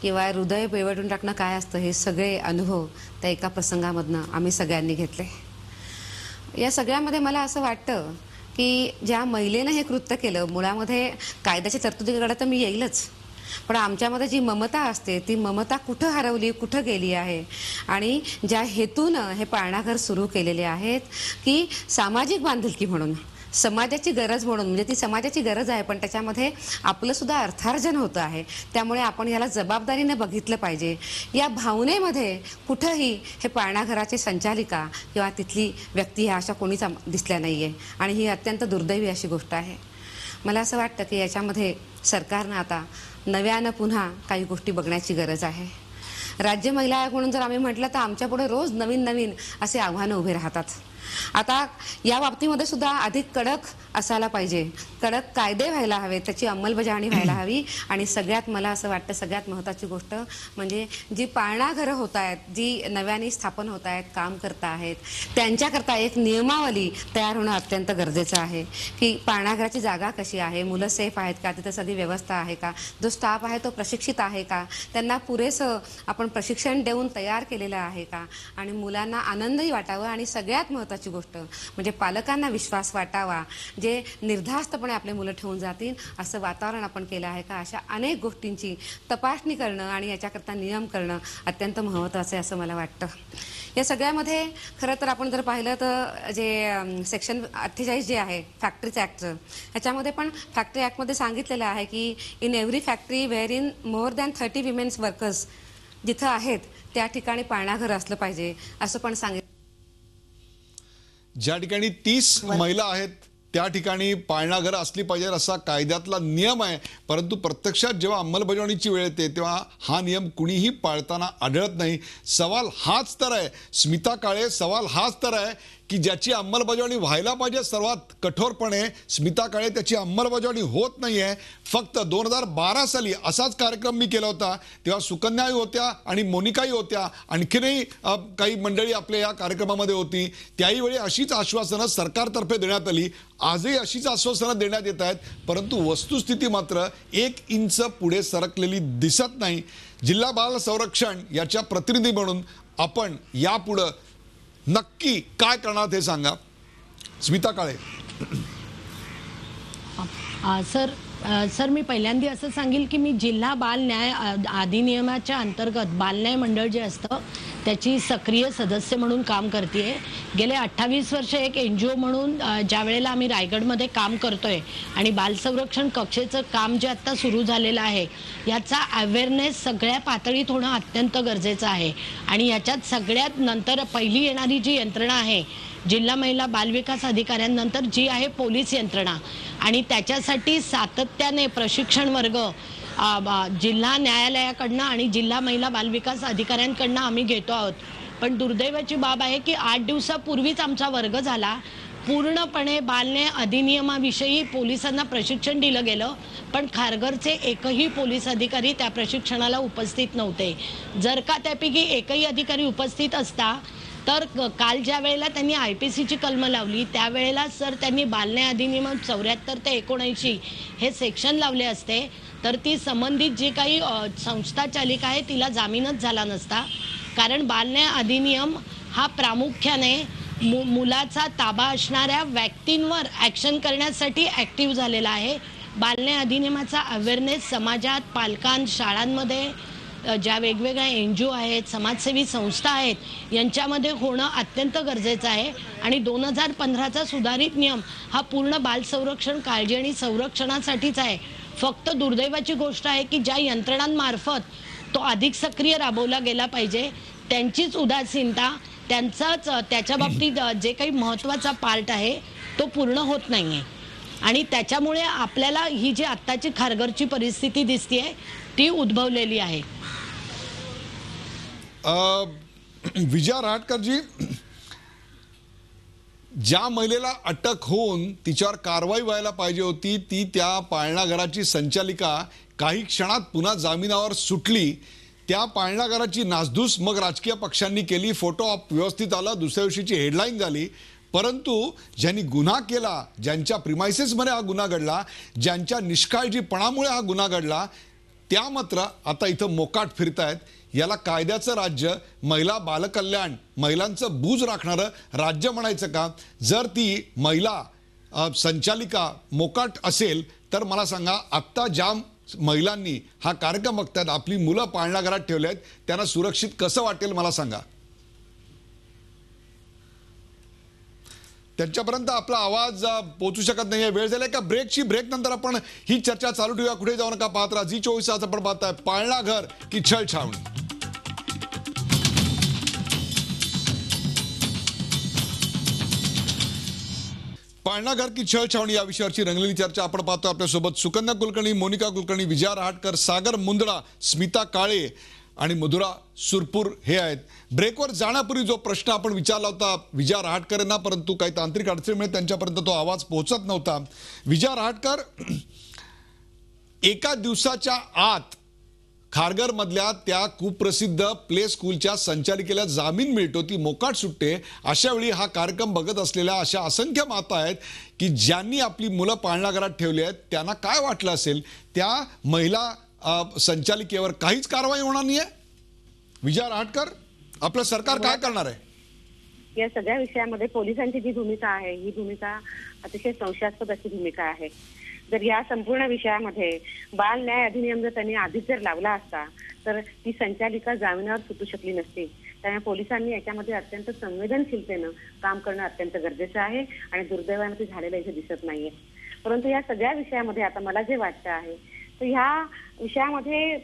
किंवा हृदय पिळवटून टाकणं काय असतं हे सगळे अनुभव त्या एका प्रसंगामधनं आम्ही सगळ्यांनी घेतले. या सगळ्यामध्ये मला असं वाटतं की ज्या महिलेनं हे कृत्य केलं, मुळामध्ये कायद्याच्या तरतुदीकडे तर मी येईलच, पण आमच्यामध्ये जी ममता असते ती ममता कुठं हरवली, कुठं गेली आहे. आणि ज्या हेतूनं हे पाळणाघर सुरू केलेले आहेत की सामाजिक बांधिलकी म्हणून, समाजाची गरज म्हणून, म्हणजे ती समाजाची गरज आहे पण त्याच्यामध्ये आपलं सुद्धा अर्थार्जन होतं आहे. त्यामुळे आपण याला जबाबदारीने बघितलं पाहिजे. या भावनेमध्ये कुठंही हे पाळणाघराचे संचालिका किंवा तिथली व्यक्ती ह्या अशा कोणीच दिसल्या नाही आहे आणि ही अत्यंत दुर्दैवी अशी गोष्ट आहे. मला असं वाटतं की याच्यामध्ये सरकारनं आता नव्यानं पुन्हा काही गोष्टी बघण्याची गरज आहे. राज्य महिला आयोग म्हणून जर आम्ही म्हटलं तर आमच्यापुढे रोज नवीन नवीन असे आव्हानं उभे राहतात. आता या बाबतीमध्ये सुद्धा अधिक कडक असायला पाहिजे, कडक कायदे व्हायला हवे, त्याची अंमलबजावणी व्हायला हवी. आणि सगळ्यात मला असं वाटतं सगळ्यात महत्त्वाची गोष्ट म्हणजे जी पाळणाघरं होत आहेत, जी नव्याने स्थापन होत आहेत, काम करत आहेत, त्यांच्याकरता एक नियमावली तयार होणं अत्यंत गरजेचं आहे. की पाळणाघराची जागा कशी आहे, मुलं सेफ आहेत का, तिथं सगळी व्यवस्था आहे का, जो स्टाफ आहे तो प्रशिक्षित आहे का, त्यांना पुरेसं आपण प्रशिक्षण देऊन तयार केलेलं आहे का, आणि मुलांना आनंदही वाटावं. आणि सगळ्यात महत्त्वाची गोष्ट म्हणजे पालकांना विश्वास वाटावा, जे निर्धास्तपणे आपले मुलं ठेवून जातील असं वातावरण आपण केलं आहे का, अशा अनेक गोष्टींची तपासणी करणं आणि याच्याकरता नियम करणं अत्यंत महत्त्वाचं आहे असं मला वाटतं. या सगळ्यामध्ये खरं तर आपण जर पाहिलं तर जे सेक्शन 48 जे आहे फॅक्टरीज ॲक्टचं, ह्याच्यामध्ये पण फॅक्टरी ॲक्टमध्ये सांगितलेलं आहे की in every factory where in more than 30 women's workers जिथं आहेत त्या ठिकाणी पाळणाघर असलं पाहिजे असं पण सांगितलं. ज्या ठिकाणी 30 महिला आहेत त्या ठिकाणी पाळणाघरं असली पाहिजे असा कायद्यातला नियम आहे. परंतु प्रत्यक्षात जेव्हा अंमलबजावणीची वेळ येते तेव्हा हा नियम कुणीही पाळताना आढळत नाही. सवाल हाच तर आहे स्मिता काळे, सवाल हाच तर आहे की ज्याची अंमलबजावणी व्हायला पाहिजे सर्वात कठोरपणे, स्मिता काळे त्याची अंमलबजावणी होत नाही आहे. फक्त 2012 साली असाच कार्यक्रम मी केला होता, तेव्हा सुकन्याही होत्या आणि मोनिकाही होत्या, आणखीनही काही मंडळी आपल्या या कार्यक्रमामध्ये होती. त्याही वेळी अशीच आश्वासनं सरकारतर्फे देण्यात आली. आजही अशीच आश्वासनं देण्यात येत आहेत, परंतु वस्तुस्थिती मात्र 1 इंच पुढे सरकलेली दिसत नाही. जिल्हा बाल संरक्षण याच्या प्रतिनिधी म्हणून आपण यापुढं नक्की काय करणार ते सांगा. स्मिता काळे. सर मी पहिल्यांदा असं सांगेल की मी जिल्हा बाल न्याय अधिनियमाच्या अंतर्गत बाल न्याय मंडळ जे असतं त्याची सक्रिय सदस्य म्हणून काम करते. गेले 28 वर्ष एक NGO म्हणून ज्या वेळेला आम्ही रायगडमध्ये काम करतोय आणि बाल संरक्षण कक्षेचं काम जे आत्ता सुरू झालेलं आहे याचा अवेअरनेस सगळ्या पातळीत होणं अत्यंत गरजेचं आहे. आणि याच्यात सगळ्यात नंतर पहिली येणारी जी यंत्रणा आहे जिल्हा महिला बालविकास अधिकाऱ्यांनंतर जी आहे पोलीस यंत्रणा, आणि त्याच्यासाठी सातत्याने प्रशिक्षण वर्ग जिल्हा न्यायालयाकडनं आणि जिल्हा महिला बालविकास अधिकाऱ्यांकडनं आम्ही घेतो आहोत. पण दुर्दैवाची बाब आहे की 8 दिवसापूर्वीच आमचा वर्ग झाला. पूर्णपणे बालन्याय अधिनियमाविषयी पोलिसांना प्रशिक्षण दिलं गेलं, पण खारघरचे एकही पोलीस अधिकारी त्या प्रशिक्षणाला उपस्थित नव्हते. जर का त्यापैकी एकही अधिकारी उपस्थित असता तर काल ज्या वेळेला त्यांनी IPCची कलमं लावली त्यावेळेला सर त्यांनी बालन्याय अधिनियम 74 ते 79 हे सेक्शन लावले असते तर ती संबंधित जी काही संस्था चालिका आहे तिला जामीनच झाला नसता. कारण बालन्याय अधिनियम हा प्रामुख्याने मुलाचा ताबा असणाऱ्या व्यक्तींवर ॲक्शन करण्यासाठी ॲक्टिव्ह झालेला आहे. बालन्याय अधिनियमाचा अवेअरनेस समाजात, पालकांत, शाळांमध्ये, ज्या वेगवेगळ्या NGO आहेत, समाजसेवी संस्था आहेत यांच्यामध्ये होणं अत्यंत गरजेचं आहे. आणि 2015चा सुधारित नियम हा पूर्ण बाल संरक्षण, काळजी आणि संरक्षणासाठीच आहे. फक्त दुर्दैवाची गोष्ट आहे की ज्या यंत्रणांमार्फत तो अधिक सक्रिय राबवला गेला पाहिजे त्यांचीच उदासीनता, त्यांचाच त्याच्या बाबतीत जे काही महत्त्वाचा पार्ट आहे तो पूर्ण होत नाही आहे. आणि त्याच्यामुळे आपल्याला ही जी आत्ताची खारघरची परिस्थिती दिसतेय ती उद्भवलेली आहे. विजया रहाटकरजी, ज्या महिलेला अटक होऊन तिच्यावर कारवाई व्हायला पाहिजे होती, ती त्या पाळणाघराची संचालिका काही क्षणात पुन्हा जामिनावर सुटली. त्या पाळणाघराची नासधूस मग राजकीय पक्षांनी केली, फोटो ऑप व्यवस्थित आला, दुसऱ्या दिवशीची हेडलाईन झाली. परंतु ज्यांनी गुन्हा केला, ज्यांच्या प्रिमायसेसमध्ये हा गुन्हा घडला, ज्यांच्या निष्काळजीपणामुळे हा गुन्हा घडला, त्या मात्र आता इथं मोकाट फिरतायत. याला कायद्याचं राज्य, महिला बालकल्याण, महिलांचं बूज राखणारं राज्य म्हणायचं का? जर ती महिला संचालिका मोकाट असेल तर मला सांगा, आत्ता ज्या महिलांनी हा कार्यक्रम बघतायत, आपली मुलं पाळणाघरात ठेवले आहेत, त्यांना सुरक्षित कसं वाटेल मला सांगा. त्यांच्यापर्यंत आपला आवाज पोहोचू शकत नाहीये. वेळ झालाय का ब्रेकची? ब्रेक नंतर आपण ही चर्चा चालू ठेवूया. कुठे जाऊ नका, पाहत राहा झी24 तास. आपण पाहताय पाळणाघर की छळछावणी. पाळणाघर की छळछावणी या विषयावरची रंगलेली चर्चा आपण पाहतो. आपल्यासोबत सुकन्या कुलकर्णी, मोनिका कुलकर्णी, विजया रहाटकर, सागर मुंदडा, स्मिता काळे आणि मधुरा सुरपूर हे आहेत. ब्रेकवर जाण्यापूर्वी जो प्रश्न आपण विचारला होता विजया रहाटकर यांना, परंतु काही तांत्रिक अडचणीमुळे त्यांच्यापर्यंत तो आवाज पोहोचत नव्हता. विजया रहाटकर, एका दिवसाच्या आत खारघर मधल्या त्या कुप्रसिद्ध प्ले स्कूलच्या संचालिकेला जामीन मिळतो, ती मोकाट सुटते. अशा वेळी हा कार्यक्रम बघत असलेल्या अशा असंख्य माता आहेत की ज्यांनी आपली मुलं पाळणाघरात ठेवली आहेत, त्यांना काय वाटलं असेल? त्या महिला संचालिकेवर काहीच कारवाई होणार नाहीये. विजया रहाटकर, आपलं सरकार काय करणार आहे? या सगळ्या विषयामध्ये पोलिसांची जी भूमिका आहे, ही भूमिका अतिशय संशयास्पद अशी भूमिका आहे. जर या संपूर्ण विषयामध्ये बाल न्याय अधिनियम जर त्यांनी आधीच जर लावला असता तर ती संचालिका जामिनावर सुटू शकली नसती. त्यामुळे पोलिसांनी याच्यामध्ये अत्यंत संवेदनशीलतेनं काम करणं अत्यंत गरजेचं आहे आणि दुर्दैवानं ते झालेलं इथे दिसत नाहीये. परंतु या सगळ्या विषयामध्ये आता मला जे वाटतं आहे तर ह्या विषयामध्ये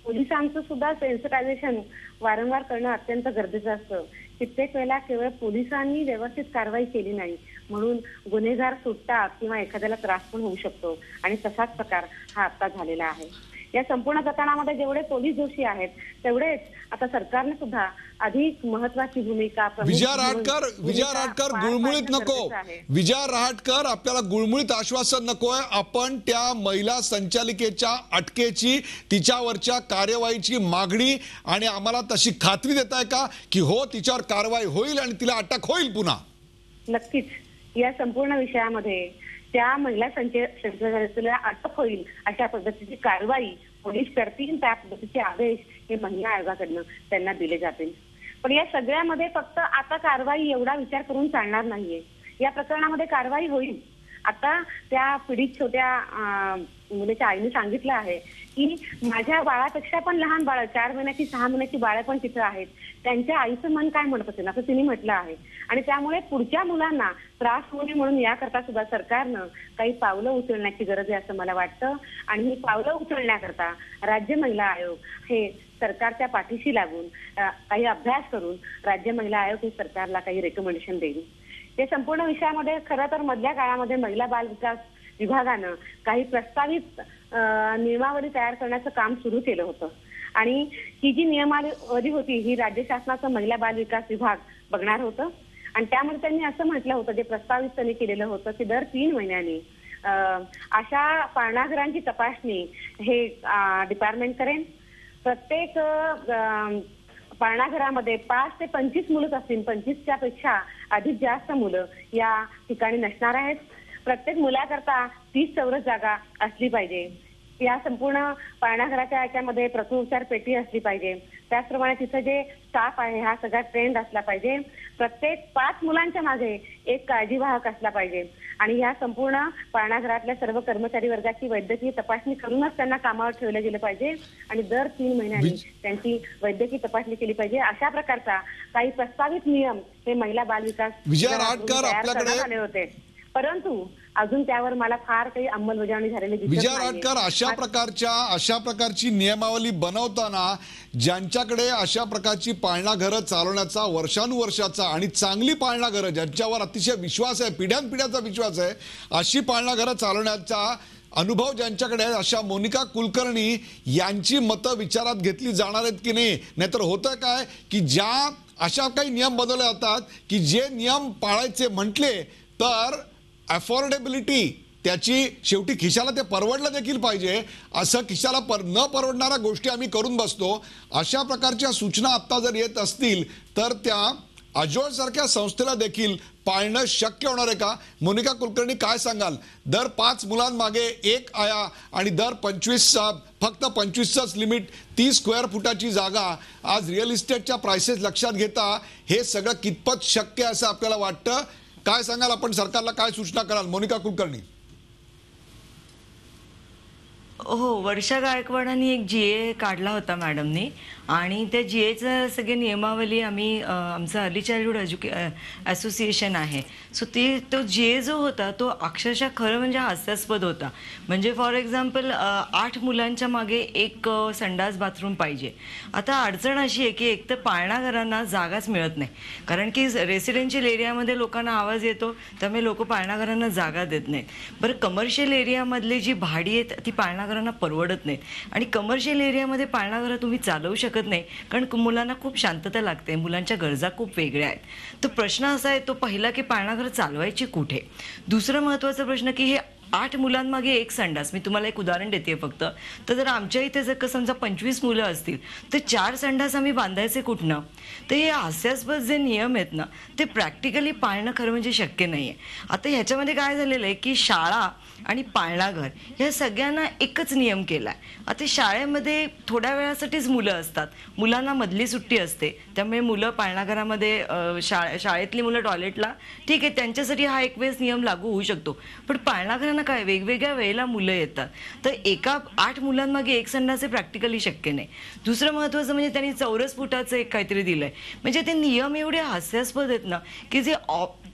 पोलिसांचं सुद्धा सेन्सिटायझेशन वारंवार करणं अत्यंत गरजेचं असतं. कित्येक वेळेला केवळ पोलिसांनी व्यवस्थित कारवाई केली नाही म्हणून गुन्हेगार सुटतात किंवा एखाद्याला त्रास पण होऊ शकतो आणि तसाच प्रकार हा आता झालेला आहे. या संपूर्ण प्रकरणामध्ये जेवढे पोलीस दोषी आहेत तेवढेच आता सरकारने सुद्धा अधिक महत्वाची भूमिका. विजया रहाटकर गुळमुळीत नको. विजया रहाटकर, आपल्याला गुळमुळीत आश्वासन नकोय. आपण त्या महिला संचालिकेच्या अटकेची, तिच्यावरच्या कार्यवाहीची मागणी आणि आम्हाला तशी खात्री देताय का की हो तिच्यावर कारवाई होईल आणि तिला अटक होईल पुन्हा? नक्कीच या संपूर्ण विषयामध्ये त्या महिला संचालिकेला अटक होईल अशा पद्धतीची कारवाई पोलीस करतील. त्या पद्धतीचे आदेश हे महिला आयोगाकडनं त्यांना दिले जातील. पण या सगळ्यामध्ये फक्त आता कारवाई एवढा विचार करून चालणार नाहीये. या प्रकरणामध्ये कारवाई होईल. आता त्या पीडित छोट्या मुलीच्या आईने सांगितलं आहे की माझ्या बाळापेक्षा पण लहान बाळ, 4 महिन्याची 6 महिन्याची बाळं पण तिथं आहेत, त्यांच्या आईचं मन काय म्हणत असेल असं तिने म्हटलं आहे. आणि त्यामुळे पुढच्या मुलांना त्रास होऊ नये म्हणून याकरता सुद्धा सरकारनं काही पावलं उचलण्याची गरज आहे असं मला वाटतं. आणि ही पावलं उचलण्याकरता राज्य महिला आयोग हे सरकारच्या पाठीशी लागून काही अभ्यास करून राज्य महिला आयोग हे सरकारला काही रेकमेंडेशन देईल. या संपूर्ण विषयामध्ये खरं तर मधल्या काळामध्ये महिला बाल विकास विभागानं काही प्रस्तावित नियमावली तयार करण्याचं काम सुरू केलं होतं. आणि ही जी नियमावली होती ही राज्य शासनाचं महिला बाल विकास विभाग बघणार होतं. आणि त्यामध्ये त्यांनी असं म्हटलं होतं, जे प्रस्तावित त्यांनी केलेलं होतं की दर 3 महिन्यांनी अशा पाळणाघरांची तपासणी हे डिपार्टमेंट करेन. प्रत्येक पाळणाघरामध्ये 5 ते 25 मुलंच असतील, 25च्या पेक्षा अधिक जास्त मुलं या ठिकाणी नसणार आहेत. प्रत्येक मुलाकरता 30 चौरस जागा असली पाहिजे. या संपूर्ण पाळणाघराच्या याच्यामध्ये प्रथमोपचार पेटी असली पाहिजे. त्याचप्रमाणे तिथं जे स्टाफ आहे हा सगळा ट्रेंड असला पाहिजे. प्रत्येक 5 मुलांच्या मागे एक काळजीवाहक असला पाहिजे. आणि या संपूर्ण पाळणाघरातल्या सर्व कर्मचारी वर्गाची वैद्यकीय तपासणी करूनच त्यांना कामावर ठेवलं गेलं पाहिजे. आणि दर 3 महिन्यांनी त्यांची वैद्यकीय तपासणी केली पाहिजे. अशा प्रकारचा काही प्रस्तावित नियम हे महिला बाल विकास विजया रहाटकर आपल्याकडे आले होते. परंतु अजून त्यावर मला फार काही अंमलबजावणी झालेली दिसत विजया नाहीये. राटकर, अशा प्रकारची नियमावली बनवताना ज्यांच्याकडे अशा प्रकारची पाळणा घरं चालवण्याचा वर्षानुवर्षाचा आणि चांगली पाळणा घरं ज्यांच्यावर अतिशय विश्वास आहे, पिढ्यानपिढ्याचा विश्वास आहे, अशी पाळणा घरं चालवण्याचा अनुभव ज्यांच्याकडे आहे, अशा मोनिका कुलकर्णी यांची मतं विचारात घेतली जाणार आहेत की नाही? नाहीतर होतं काय की ज्या अशा काही नियम बनवले जातात की जे नियम पाळायचे म्हटले तर अफोर्डेबिलिटी त्याची शेवटी खिशाला ते परवडलं देखील पाहिजे, असं खिशाला न परवडणाऱ्या गोष्टी आम्ही करून बसतो. अशा प्रकारच्या सूचना आत्ता जर येत असतील तर त्या अजोळ सारख्या संस्थेला देखील पाळणं शक्य होणार आहे का? मोनिका कुलकर्णी काय सांगाल? दर 5 मुलांमागे 1 आया आणि दर 25 फक्त 25च लिमिट, 30 स्क्वेअर फुटाची जागा, आज रिअल इस्टेटच्या प्राइसेस लक्षात घेता हे सगळं कितपत शक्य असं आपल्याला वाटतं? काय सांगाल आपण? सरकारला काय सूचना कराल? मोनिका कुलकर्णी. हो, वर्षा गायकवाडांनी एक GA काढला होता मॅडमनी आणि त्या GAचं सगळे नियमावली आम्ही आमचं अर्ली चाइल्डहुड असोसिएशन आहे सो तो GA जो होता तो अक्षरशः खरं म्हणजे हास्यास्पद होता. म्हणजे फॉर एक्झाम्पल 8 मुलांच्या मागे 1 संडास बाथरूम पाहिजे. आता अडचण अशी आहे की एक तर पाळणा घरांना जागाच मिळत नाही, कारण की रेसिडेन्शियल एरियामध्ये लोकांना आवाज येतो त्यामुळे लोक पाळणा घरांना जागा देत नाहीत. बरं, कमर्शियल एरियामधली जी भाडी आहेत ती पाळणा घरांना परवडत नाहीत आणि कमर्शियल एरियामध्ये पाळणा घरं तुम्ही चालवू शकत नाही कारण मुलांना खूप शांतता लागते, मुलांच्या गरजा खूप वेगळ्या आहेत. तर प्रश्न असा आहे तो पहिला की पाळणा घरं चालवायची कुठे. दुसरा महत्त्वाचा प्रश्न की हे 8 मुलांमागे 1 संडास. मी तुम्हाला एक उदाहरण देते फक्त. तर जर आमच्या इथे जर समजा 25 मुलं असतील तर 4 संडास आम्ही बांधायचे कुठनं? तर हे हास्यास्पद जे नियम आहेत ना ते प्रॅक्टिकली पाळणं खरं म्हणजे शक्य नाही आहे. आता ह्याच्यामध्ये काय झालेलं आहे की शाळा आणि पाळणाघर ह्या सगळ्यांना एकच नियम केला आहे. आता शाळेमध्ये थोड्या वेळासाठीच मुलं असतात, मुलांना मधली सुट्टी असते, त्यामुळे मुलं पाळणाघरामध्ये शाळेतली मुलं टॉयलेटला ठीक आहे त्यांच्यासाठी हा एक वेळेस नियम लागू होऊ शकतो. पण पाळणाघरांना काय वेगवेगळ्या वेळेला मुलं येतात तर एका 8 मुलांमागे 1 संडास हे प्रॅक्टिकली शक्य नाही. दुसरं महत्त्वाचं म्हणजे त्यांनी चौरस फुटाचं एक काहीतरी दिलंय. म्हणजे ते नियम एवढे हास्यास्पद आहेत ना की जे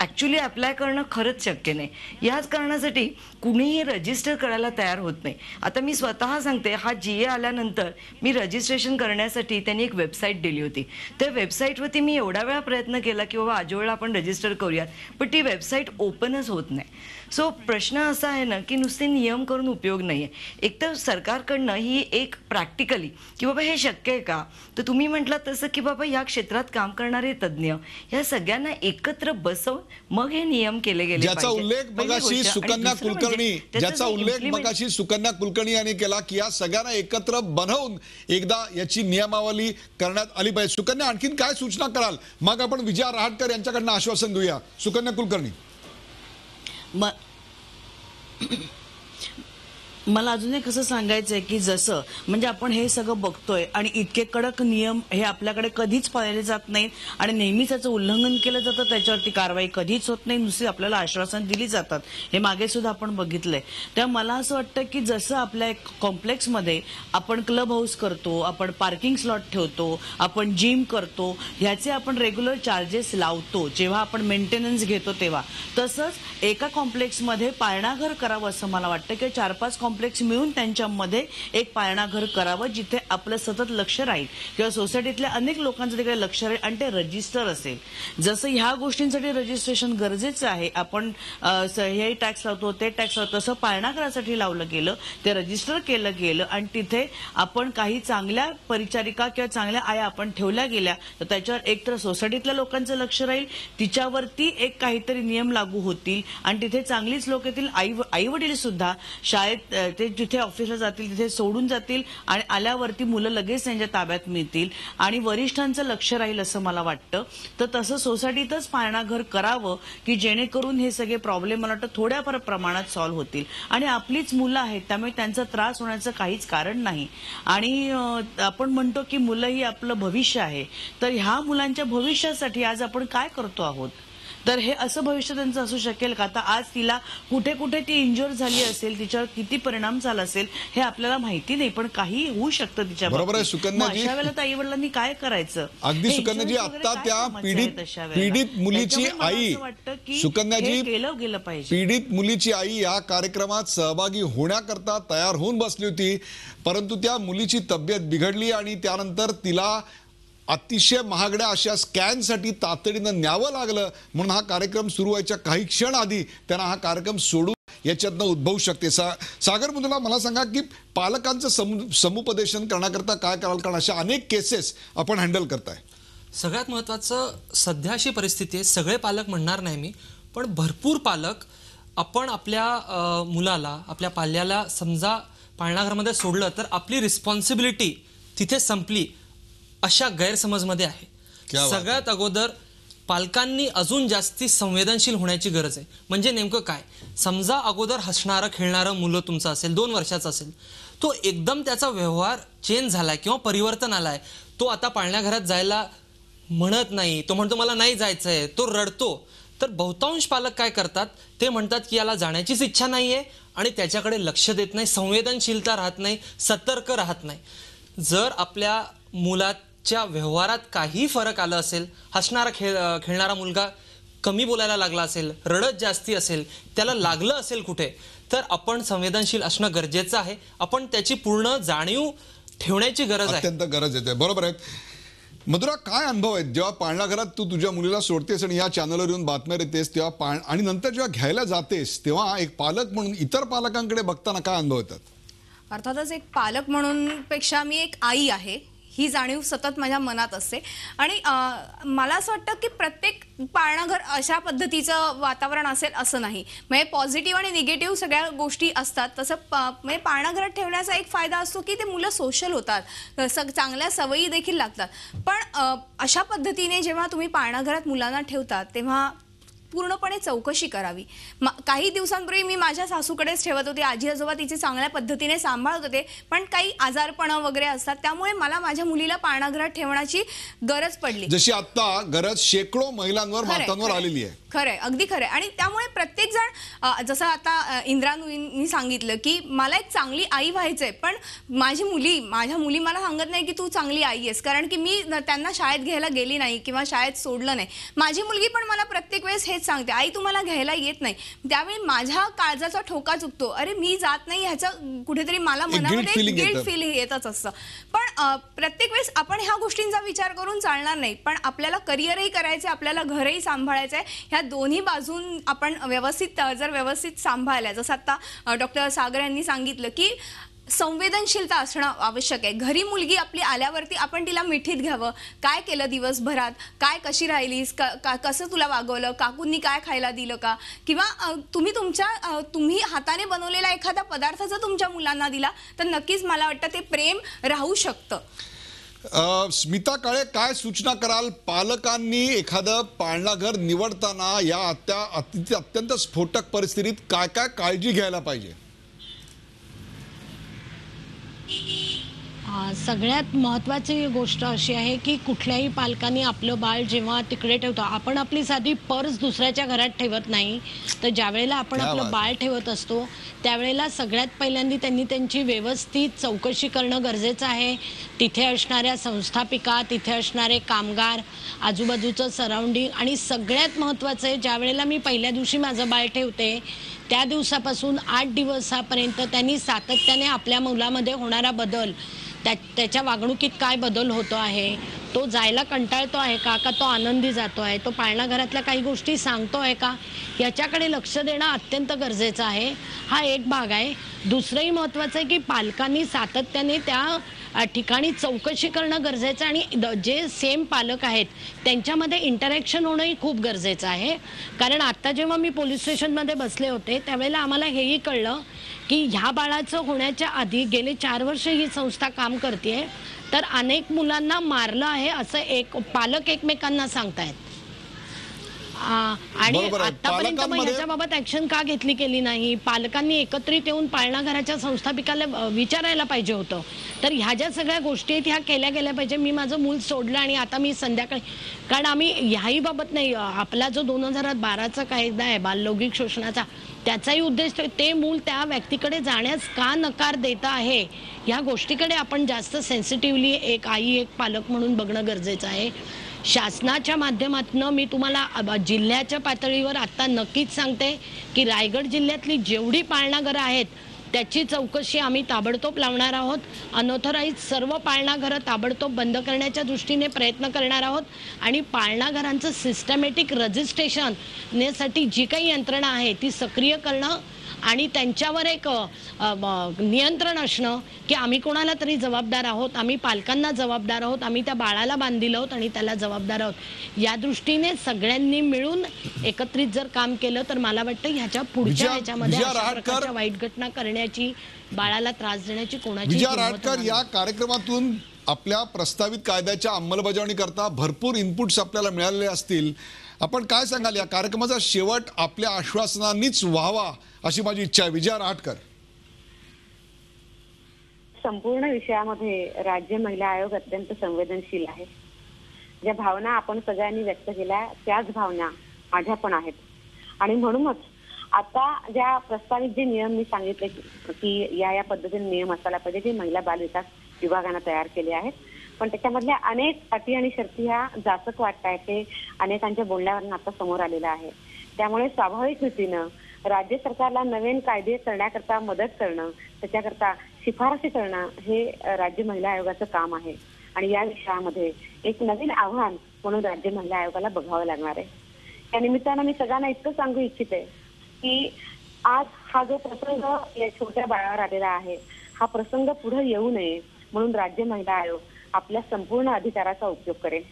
ॲक्च्युली अप्लाय करणं खरंच शक्य नाही. याच कारणासाठी कुणीही रजिस्टर करायला तयार होत नाही. आता मी स्वतः सांगते, हा GA आल्यानंतर मी रजिस्ट्रेशन करण्यासाठी त्यांनी एक वेबसाईट दिली होती. त्या वेबसाईटवरती मी एवढा वेळा प्रयत्न केला की बाबा आजोळला आपण रजिस्टर करूयात, पण ती वेबसाईट ओपनच होत नाही. सो प्रश्न असा आहे ना की नुसते नियम करून उपयोग नाही आहे. एकतर सरकारकडनं ही एक प्रॅक्टिकली की बाबा हे शक्य आहे का, तर तुम्ही म्हटलं तसं की बाबा या क्षेत्रात काम करणारे तज्ज्ञ या सगळ्यांना एकत्र बसवून मग हे नियम केले गेले पाहिजेत. ज्याचा उल्लेख मगाशी सुकन्या कुलकर्णी यांनी केला की या सगळ्यांना एकत्र बनवून एकदा याची नियमावली करण्यात आली पाहिजे. सुकन्या, आणखीन काय सूचना कराल? मग आपण विजया रहाटकर यांच्याकडनं आश्वासन घेऊया. सुकन्या कुलकर्णी. मला अजून एक असं सांगायचं आहे की जसं म्हणजे आपण हे सगळं बघतोय आणि इतके कडक नियम हे आपल्याकडे कधीच पाळले जात नाहीत आणि नेहमीच त्याचं उल्लंघन केलं जातं, त्याच्यावरती कारवाई कधीच होत नाही, नुसती आपल्याला आश्वासन दिली जातात. हे मागे सुद्धा आपण बघितलंय. तेव्हा मला असं वाटतं की जसं आपल्या एक कॉम्प्लेक्समध्ये आपण क्लब हाऊस करतो, आपण पार्किंग स्लॉट ठेवतो, आपण जिम करतो, ह्याचे आपण रेग्युलर चार्जेस लावतो जेव्हा आपण मेंटेनन्स घेतो तेव्हा, तसंच एका कॉम्प्लेक्समध्ये पाळणाघर करावं असं मला वाटतं की 4-5 कॉम्प्लेक्स मिळून त्यांच्यामध्ये एक पाळणाघर करावं जिथे आपलं सतत लक्ष राहील किंवा सोसायटीतल्या अनेक लोकांचं तिकडे लक्ष राहील आणि ते रजिस्टर असेल. जसं ह्या गोष्टींसाठी रजिस्ट्रेशन गरजेचं आहे, आपण हे टॅक्स लावतो ते टॅक्स लावतो, तसं पाळणाघरासाठी लावलं गेलं, ते रजिस्टर केलं गेलं आणि तिथे आपण काही चांगल्या परिचारिका किंवा चांगल्या आया आपण ठेवल्या गेल्या तर त्याच्यावर एकतर सोसायटीतल्या लोकांचं लक्ष राहील, तिच्यावरती एक काहीतरी नियम लागू होतील आणि तिथे चांगलीच लोक येतील. आई वडील सुद्धा शाळेत ते जिथे ऑफिसला जातील तिथे सोडून जातील आणि आल्यावरती मुलं लगेच त्यांच्या ताब्यात मिळतील आणि वरिष्ठांचं लक्ष राहील असं मला वाटतं. तर तसं सोसायटीतच पाळणाघर करावं की जेणेकरून हे सगळे प्रॉब्लेम मला वाटतं थोड्याफार प्रमाणात सॉल्व्ह होतील आणि आपलीच मुलं आहेत त्यामुळे त्यांचा त्रास होण्याचं काहीच कारण नाही. आणि आपण म्हणतो की मुलं ही आपलं भविष्य आहे, तर ह्या मुलांच्या भविष्यासाठी आज आपण काय करतो आहोत तर हे असं भविष्य त्यांचं असू शकेल का? आता आज तिला कुठे कुठे ती इंज्युअर झाली असेल, तिच्यावर किती परिणाम झाला असेल हे आपल्याला माहिती नाही, पण काही होऊ शकतं तिच्या बरोबर आहे बाबतीत. सुकन्याजी. मग अशा वेळेला आई वडिलांनी काय करायचं? अगदी हे सुकन्याजी, insurance वगैरे आता काय त्या कामाचे आहेत अशा वेळेला? पीडित मुलीची त्याच्यामुळे मला आई असं वाटतं की सुकन्याजी, हे केलं गेलं पाहिजे. पीडित मुलीची आई या कार्यक्रमात सहभागी होण्याकरता तयार होऊन बसली होती, परंतु त्या मुलीची तब्येत बिघडली आणि त्यानंतर तिला अतिशय महागड्या अशा स्कॅनसाठी तातडीनं न्यावं लागलं. म्हणून हा कार्यक्रम सुरू व्हायच्या काही क्षण आधी त्यांना हा कार्यक्रम सोडून याच्यातनं उद्भवू शकते. सागर मुदुला, मला सांगा की पालकांचं समुपदेशन करण्याकरता काय कराल, कारण अशा अनेक केसेस आपण हँडल करताय. सगळ्यात महत्त्वाचं सध्या अशी परिस्थिती आहे, सगळे पालक म्हणणार नाही मी, पण भरपूर पालक आपण आपल्या मुलाला, आपल्या पाल्याला समजा पाळणाघरामध्ये सोडलं तर आपली रिस्पॉन्सिबिलिटी तिथे संपली अशा गैरसमजमध्ये आहे. सगळ्यात अगोदर पालकांनी अजून जास्ती संवेदनशील होण्याची गरज आहे. म्हणजे नेमकं काय, समजा अगोदर हसणारं खेळणारं मुलं तुमचं असेल, 2 वर्षाचा असेल, तो एकदम त्याचा व्यवहार चेंज झालाय किंवा परिवर्तन आलाय, तो आता पाळण्याघरात जायला म्हणत नाही, तो म्हणतो मला नाही जायचंय, तो रडतो, तर बहुतांश पालक काय करतात, ते म्हणतात की याला जाण्याचीच इच्छा नाहीये आणि त्याच्याकडे लक्ष देत नाही, संवेदनशीलता राहत नाही, सतर्क राहत नाही. जर आपल्या मुलाच्या व्यवहारात काही फरक आला असेल, हसणारा खेळणारा मुलगा कमी बोलायला लागला असेल, रडत जास्ती असेल, त्याला लागलं असेल कुठे, तर आपण संवेदनशील असणं गरजेचं आहे. आपण त्याची पूर्ण जाणीव ठेवण्याची गरज आहे, अत्यंत गरज येते. बरोबर आहे. मधुरा, काय अनुभव आहेत जेव्हा पाळणाघरात तू तुझ्या मुलीला सोडतेस आणि या चॅनलवर येऊन बातम्या देतेस तेव्हा, आणि नंतर जेव्हा घ्यायला जातेस तेव्हा एक पालक म्हणून इतर पालकांकडे बघताना काय अनुभव येतात? अर्थातच एक पालक म्हणून पेक्षा मी एक आई आहे ही जाणीव सतत माझ्या मनात असते. आणि मला असं वाटतं की प्रत्येक पाळणाघर अशा पद्धतीचं वातावरण असेल असं नाही. म्हणजे पॉझिटिव्ह आणि निगेटिव्ह सगळ्या गोष्टी असतात. तसं म्हणजे पाळणाघरात ठेवण्याचा एक फायदा असतो की ते मुलं सोशल होतात, चांगल्या सवयी देखील लागतात. पण अशा पद्धतीने जेव्हा तुम्ही पाळणाघरात मुलांना ठेवतात तेव्हा पूर्णपणे चौकशी करावी. काही दिवसांपूर्वी मी माझ्या सासूकडेच ठेवत होते, आजी आजोबा तिचे चांगल्या पद्धतीने सांभाळत होते, पण काही आजारपण वगैरे असतात, त्यामुळे मला माझ्या मुलीला पाळणाघरात ठेवण्याची गरज पडली. जशी आता गरज शेकडो महिलांवर, मातांवर आलेली आहे. खरंय, अगदी खरंय. आणि त्यामुळे प्रत्येक जण, जसं आता इंद्रानुनी सांगितलं की मला एक चांगली आई व्हायचंय, पण माझ्या मुली मला सांगत नाही की तू चांगली आई आहेस, कारण की मी त्यांना शाळेत घ्यायला गेली नाही किंवा शाळेत सोडलं नाही. माझी मुलगी पण मला प्रत्येक वेळेस हेच सांगते, आई तुम्हाला घ्यायला येत नाही. त्यावेळी माझ्या काळजाचा ठोका चुकतो, अरे मी जात नाही ह्याचं कुठेतरी मला मनामध्ये गिल्ट फील येतच असतं. पण प्रत्येक वेळेस आपण ह्या गोष्टींचा विचार करून चालणार नाही. पण आपल्याला करिअरही करायचं, आपल्याला घरही सांभाळायचं आहे. ह्या दोन्ही बाजून आपण व्यवस्थित सांभाळल्या, जसं आता डॉक्टर सागर यांनी सांगितलं की संवेदनशीलता असणं आवश्यक आहे. घरी मुलगी आपली आल्यावरती आपण तिला मिठीत घ्यावं, काय केलं दिवसभरात, काय कशी राहिलीस, कसं तुला वागवलं, काकूंनी काय खायला दिलं का, किंवा तुम्ही हाताने बनवलेला एखादा पदार्थ जर तुमच्या मुलांना दिला तर नक्कीच मला वाटतं ते प्रेम राहू शकतं. स्मिता काळे, काय सूचना कराल पालकांनी एखादं पाळणाघर निवडताना या अत्यंत स्फोटक परिस्थितीत काय काय काळजी घ्यायला पाहिजे? सगळ्यात महत्त्वाची गोष्ट अशी आहे की कुठल्याही पालकांनी आपलं बाळ जेव्हा तिकडे ठेवतो, आपण आपली साधी पर्स दुसऱ्याच्या घरात ठेवत नाही, तर ज्या वेळेला आपण आपलं बाळ ठेवत असतो त्यावेळेला सगळ्यात पहिल्यांदा त्यांनी त्यांची व्यवस्थित चौकशी करणं गरजेचं आहे. तिथे असणाऱ्या संस्थापिका, तिथे असणारे कामगार, आजूबाजूचं सराउंडिंग, आणि सगळ्यात महत्त्वाचं आहे ज्या वेळेला मी पहिल्या दिवशी माझं बाळ ठेवते त्या दिवसापासून 8 दिवसापर्यंत त्यांनी सातत्याने आपल्या मुलामध्ये होणारा बदल, त्याच्या वागणुकीत काय बदल होतो आहे, तो जायला कंटाळतो आहे का तो आनंदी जातो आहे, तो पाळणाघरातल्या काही गोष्टी सांगतो आहे का, याच्याकडे लक्ष देणं अत्यंत गरजेचं आहे. हा एक भाग आहे. दुसरंही महत्त्वाचं आहे की पालकांनी सातत्याने त्या ठिकाणी चौकशी करणं गरजेचं आहे आणि जे सेम पालक आहेत त्यांच्यामध्ये इंटरॅक्शन होणंही खूप गरजेचं आहे. कारण आत्ता जेव्हा मी पोलीस स्टेशनमध्ये बसले होते त्यावेळेला आम्हाला हेही कळलं की ह्या बाळाचं होण्याच्या आधी गेले 4 वर्ष ही संस्था काम करते, तर अनेक मुलांना मारलं आहे असं एक पालक एकमेकांना सांगतायत. आणि बरोबर आहे. आतापर्यंत मग पालकांमध्ये- याच्याबाबत ऍक्शन का गेली नाही? पालकांनी एकत्रित येऊन पाळणा घराच्या संस्थापिकाला विचारायला पाहिजे होतं. तर ह्या ज्या सगळ्या गोष्टी आहेत ह्या केल्या गेल्या पाहिजे. मी माझं मूल सोडलं आणि आता मी संध्याकाळी, कारण आम्ही ह्याही बाबत नाही, आपला जो 2012चा कायदा आहे बाललैंगिक शोषणाचा, त्याचाही उद्देश ते मूल त्या व्यक्तीकडे जाण्यास का नकार देता आहे ह्या गोष्टीकडे आपण जास्त सेन्सिटिव्हली एक आई एक पालक म्हणून बघणं गरजेचं आहे. शासनाच्या माध्यमातून मी तुम्हाला जिल्ह्याच्या पातळीवर आता नक्कीच सांगते की रायगड जिल्ह्यातली जेवढी पाळणाघरं आहेत त्याची चौकशी आम्ही ताबडतोब लावणार आहोत. अनऑथराईज सर्व पाळणाघरं ताबडतोब बंद करण्याच्या दृष्टीने प्रयत्न करणार आहोत आणि पाळणाघरांचं सिस्टमॅटिक रजिस्ट्रेशनसाठी जी काही यंत्रणा आहे ती सक्रिय करणं आणि त्यांच्यावर एक नियंत्रण असणं की आम्ही कोणाला तरी जबाबदार आहोत, आम्ही पालकांना जबाबदार आहोत, आम्ही त्या बाळाला बांधलेलं आहोत आणि त्याला जबाबदार आहोत. या दृष्टीने सगळ्यांनी मिळून एकत्रित जर काम केलं तर मला वाटतं ह्याच्या पुढच्या ह्याच्यामध्ये अशा प्रकारच्या वाईट घटना करण्याची, बाळाला त्रास देण्याची कोणाची विजया रहाटकर या कार्यक्रमातून आपल्या प्रस्तावित कायद्याच्या अंमलबजावणी करता भरपूर इनपुट्स आपल्याला मिळालेले असतील. आपण काय सांगाल, या कार्यक्रमाचा शेवट आपल्या आश्वासनांनीच व्हावा अशी माझी इच्छा आहे. विजया रहाटकर. संपूर्ण विषयामध्ये राज्य महिला आयोग अत्यंत संवेदनशील आहे. ज्या भावना आपण सगळ्यांनी व्यक्त केल्या त्याच भावना माझ्या पण आहेत आणि म्हणूनच आता ज्या प्रस्तावित जे नियम मी सांगितले की या पद्धतीने नियम असायला पाहिजे ते महिला बाल विकास विभागानं तयार केले आहेत. पण त्याच्यामधल्या अनेक अटी आणि शर्ती ह्या जाचक वाटतायत हे अनेकांच्या बोलण्यावरून आता समोर आलेलं आहे. त्यामुळे स्वाभाविक रीतीनं राज्य सरकारला नवीन कायदे करण्याकरता मदत करणं, त्याच्याकरता शिफारसी करणं हे राज्य महिला आयोगाचं काम आहे आणि या विषयामध्ये एक नवीन आव्हान म्हणून राज्य महिला आयोगाला बघावं लागणार आहे. त्या निमित्तानं मी सगळ्यांना इतकं सांगू इच्छिते की आज हा जो प्रसंग या छोट्या बाळावर आलेला आहे हा प्रसंग पुढे येऊ नये म्हणून राज्य महिला आयोग आपल्या संपूर्ण अधिकाराचा उपयोग करेल.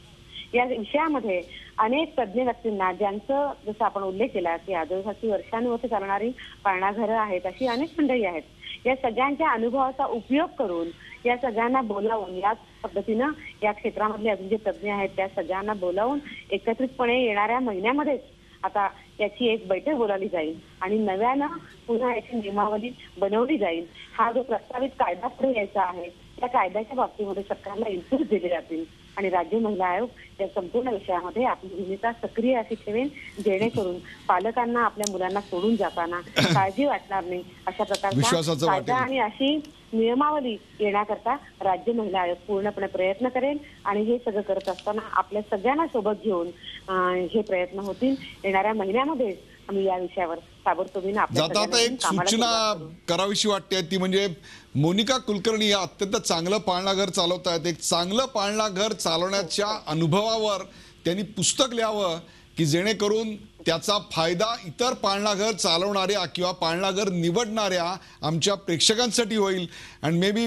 या विषयामध्ये अनेक तज्ज्ञ व्यक्तींना ज्यांचं जसं आपण उल्लेख केला की आदिवासी वर्षानुवर्षे चालणारी पाळणाघरं आहेत अशी अनेक मंडळी आहेत. या सगळ्यांच्या अनुभवाचा उपयोग करून या सगळ्यांना बोलावून याच पद्धतीनं या क्षेत्रामधले अजून जे तज्ज्ञ आहेत त्या सगळ्यांना बोलावून एकत्रितपणे येणाऱ्या महिन्यामध्येच आता याची एक बैठक बोलावली जाईल आणि नव्यानं पुन्हा याची नियमावली बनवली जाईल. हा जो प्रस्तावित कायदा पुढे यायचा आहे त्या कायद्याच्या बाबतीमध्ये सरकारला इनपुट दिले जातील आणि राज्य महिला आयोग या संपूर्ण विषयामध्ये आपली भूमिका सक्रिय अशी ठेवेल जेणेकरून पालकांना आपल्या मुलांना सोडून जाताना काळजी वाटणार नाही अशा प्रकारचा कायदा आणि अशी नियमावली येण्याकरता राज्य महिला आयोग पूर्णपणे प्रयत्न करेल आणि हे सगळं करत असताना आपल्या सगळ्यांना सोबत घेऊन हे प्रयत्न होतील. येणाऱ्या महिन्यामध्ये आम्ही या विषयावर ताबडतोबीने जाता आता एक सूचना करावीशी वाटते ती म्हणजे मोनिका कुलकर्णी या अत्यंत चांगलं पाळणाघर चालवत आहेत. एक चांगलं पाळणाघर चालवण्याच्या अनुभवावर त्यांनी पुस्तक लिहावं की जेणेकरून त्याचा फायदा इतर पाळणाघर चालवणाऱ्या किंवा पाळणाघर निवडणाऱ्या आमच्या प्रेक्षकांसाठी होईल. आणि मे बी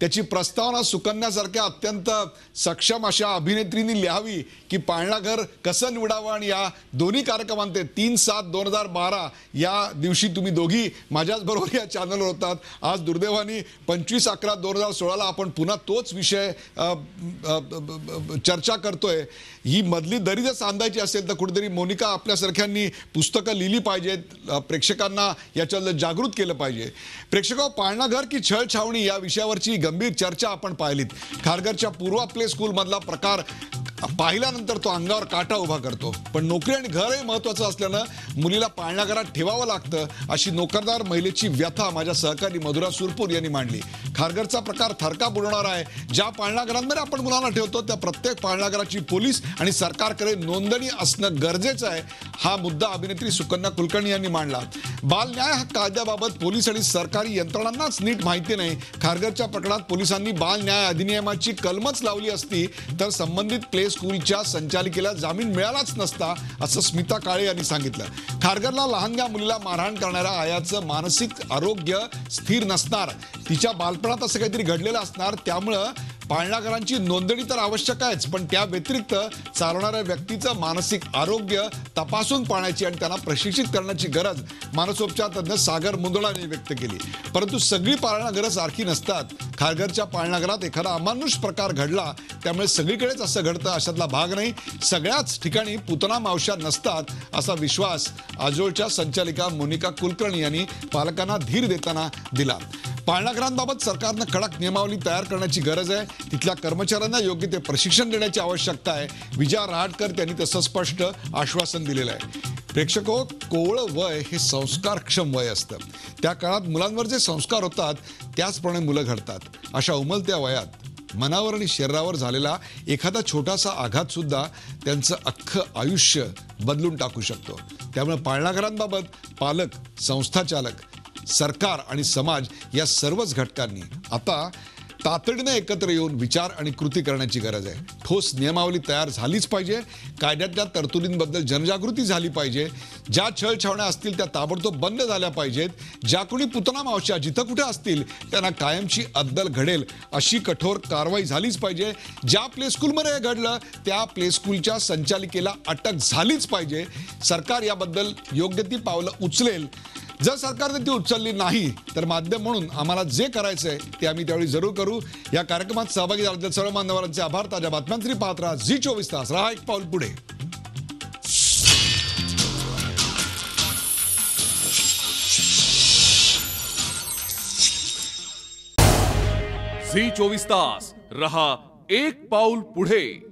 त्याची प्रस्तावना सुकन्यासारख्या अत्यंत सक्षम अशा अभिनेत्रींनी लिहावी की पाळणाघर कसं निवडावं. आणि या दोन्ही कार्यक्रमांचे 3/7/2012 या दिवशी तुम्ही दोघी माझ्याच बरोबर या चॅनलवर होतात. आज दुर्दैवाने 25/11/2016 आपण पुन्हा तोच विषय चर्चा करतोय. ही मधली दरी जर सांधायची असेल तर कुठेतरी मोनिका आपल्यासारख्यांनी पुस्तकं लिहिली पाहिजेत, प्रेक्षकांना याच्याबद्दल जागृत केलं पाहिजे. प्रेक्षक पाळणाघर की छळछावणी या विषयावरची गंभीर चर्चा आपण पाहिलीत. खारघरच्या पूर्वा प्ले स्कूल मधला प्रकार पाहिल्यानंतर तो अंगावर काटा उभा करतो. पण नोकरी आणि घर हे महत्वाचं असल्यानं मुलीला पाळणाघरात ठेवावं लागतं अशी नोकरदार महिलेची व्यथा माझ्या सहकारी मधुरा सुरपूर यांनी मांडली. खारघरचा प्रकार थरकाप उडवणारा आहे. ज्या पाळणाघरांमध्ये आपण मुलांना ठेवतो त्या प्रत्येक पाळणाघराची पोलीस आणि सरकारकडे नोंदणी असणं गरजेचं आहे. हा मुद्दा अभिनेत्री सुकन्या कुलकर्णी यांनी मांडला. बाल न्याय हा कायद्याबाबत पोलीस आणि सरकारी यंत्रणांनाच नीट माहिती नाही. खारघरच्या प्रकरणात पोलिसांनी बाल न्याय अधिनियमाची कलमच लावली असती तर संबंधित प्ले स्कूलच्या संचालिकेला जामीन मिळालाच नसता असं स्मिता काळे यांनी सांगितलं. खारघरला लहानग्या मुलीला मारहाण करणाऱ्या आयाचं मानसिक आरोग्य स्थिर नसणार, तिच्या बालपणात असं काहीतरी घडलेलं असणार, त्यामुळं पाळणाघरांची नोंदणी तर आवश्यक आहेच, पण त्या व्यतिरिक्त चालवणाऱ्या व्यक्तीचं मानसिक आरोग्य तपासून पाहण्याची आणि त्यांना प्रशिक्षित करण्याची गरज मानसोपचार तज्ञ सागर मुंदळांनी व्यक्त केली. परंतु सगळी पाळणाघरं सारखी नसतात. खारघरच्या पाळणाघरात एखादा अमानुष प्रकार घडला त्यामुळे सगळीकडेच असं घडतं अशातला भाग नाही. सगळ्याच ठिकाणी पुतना मावश्या नसतात असा विश्वास आजोळच्या संचालिका मोनिका कुलकर्णी यांनी पालकांना धीर देताना दिला. पाळणाघरांबाबत सरकारनं कडक नियमावली तयार करण्याची गरज आहे. तिथल्या कर्मचाऱ्यांना योग्य ते प्रशिक्षण देण्याची आवश्यकता आहे. विजया रहाटकर त्यांनी तसं स्पष्ट आश्वासन दिलेलं आहे. प्रेक्षको, कोवळं वय हे संस्कारक्षम वय असतं. त्या काळात मुलांवर जे संस्कार होतात त्याचप्रमाणे मुलं घडतात. अशा उमलत्या वयात मनावर आणि शरीरावर झालेला एखादा छोटासा आघात सुद्धा त्यांचं अख्खं आयुष्य बदलून टाकू शकतो. त्यामुळे पाळणाघरांबाबत पालक, संस्थाचालक, सरकार आणि समाज या सर्वच घटकांनी आता तातडीने एकत्र येऊन विचार आणि कृती करण्याची गरज आहे. ठोस नियमावली तयार झालीच पाहिजे. कायद्यातल्या तरतुदींबद्दल जनजागृती झाली पाहिजे. ज्या छळछावण्या असतील त्या ताबडतोब बंद झाल्या पाहिजेत. ज्या कोणी पुतना मावश्या जिथं कुठे असतील त्यांना कायमची अद्दल घडेल अशी कठोर कारवाई झालीच पाहिजे. ज्या प्ले स्कूलमध्ये हे घडलं त्या प्ले स्कूलच्या संचालिकेला अटक झालीच पाहिजे. सरकार याबद्दल योग्य ती पावलं उचलेल. जर सरकारने ती उचलली नाही तर माध्यम म्हणून आम्हाला जे करायचंय ते आम्ही त्यावेळी जरूर करू. या कार्यक्रमात सहभागी झालेल्या सर्व मान्यवरांचे आभार. ताज्या बातम्यांसाठी पाहत राहा झी 24 तास. रहा एक पाऊल पुढे. झी 24 तास. रहा एक पाऊल पुढे.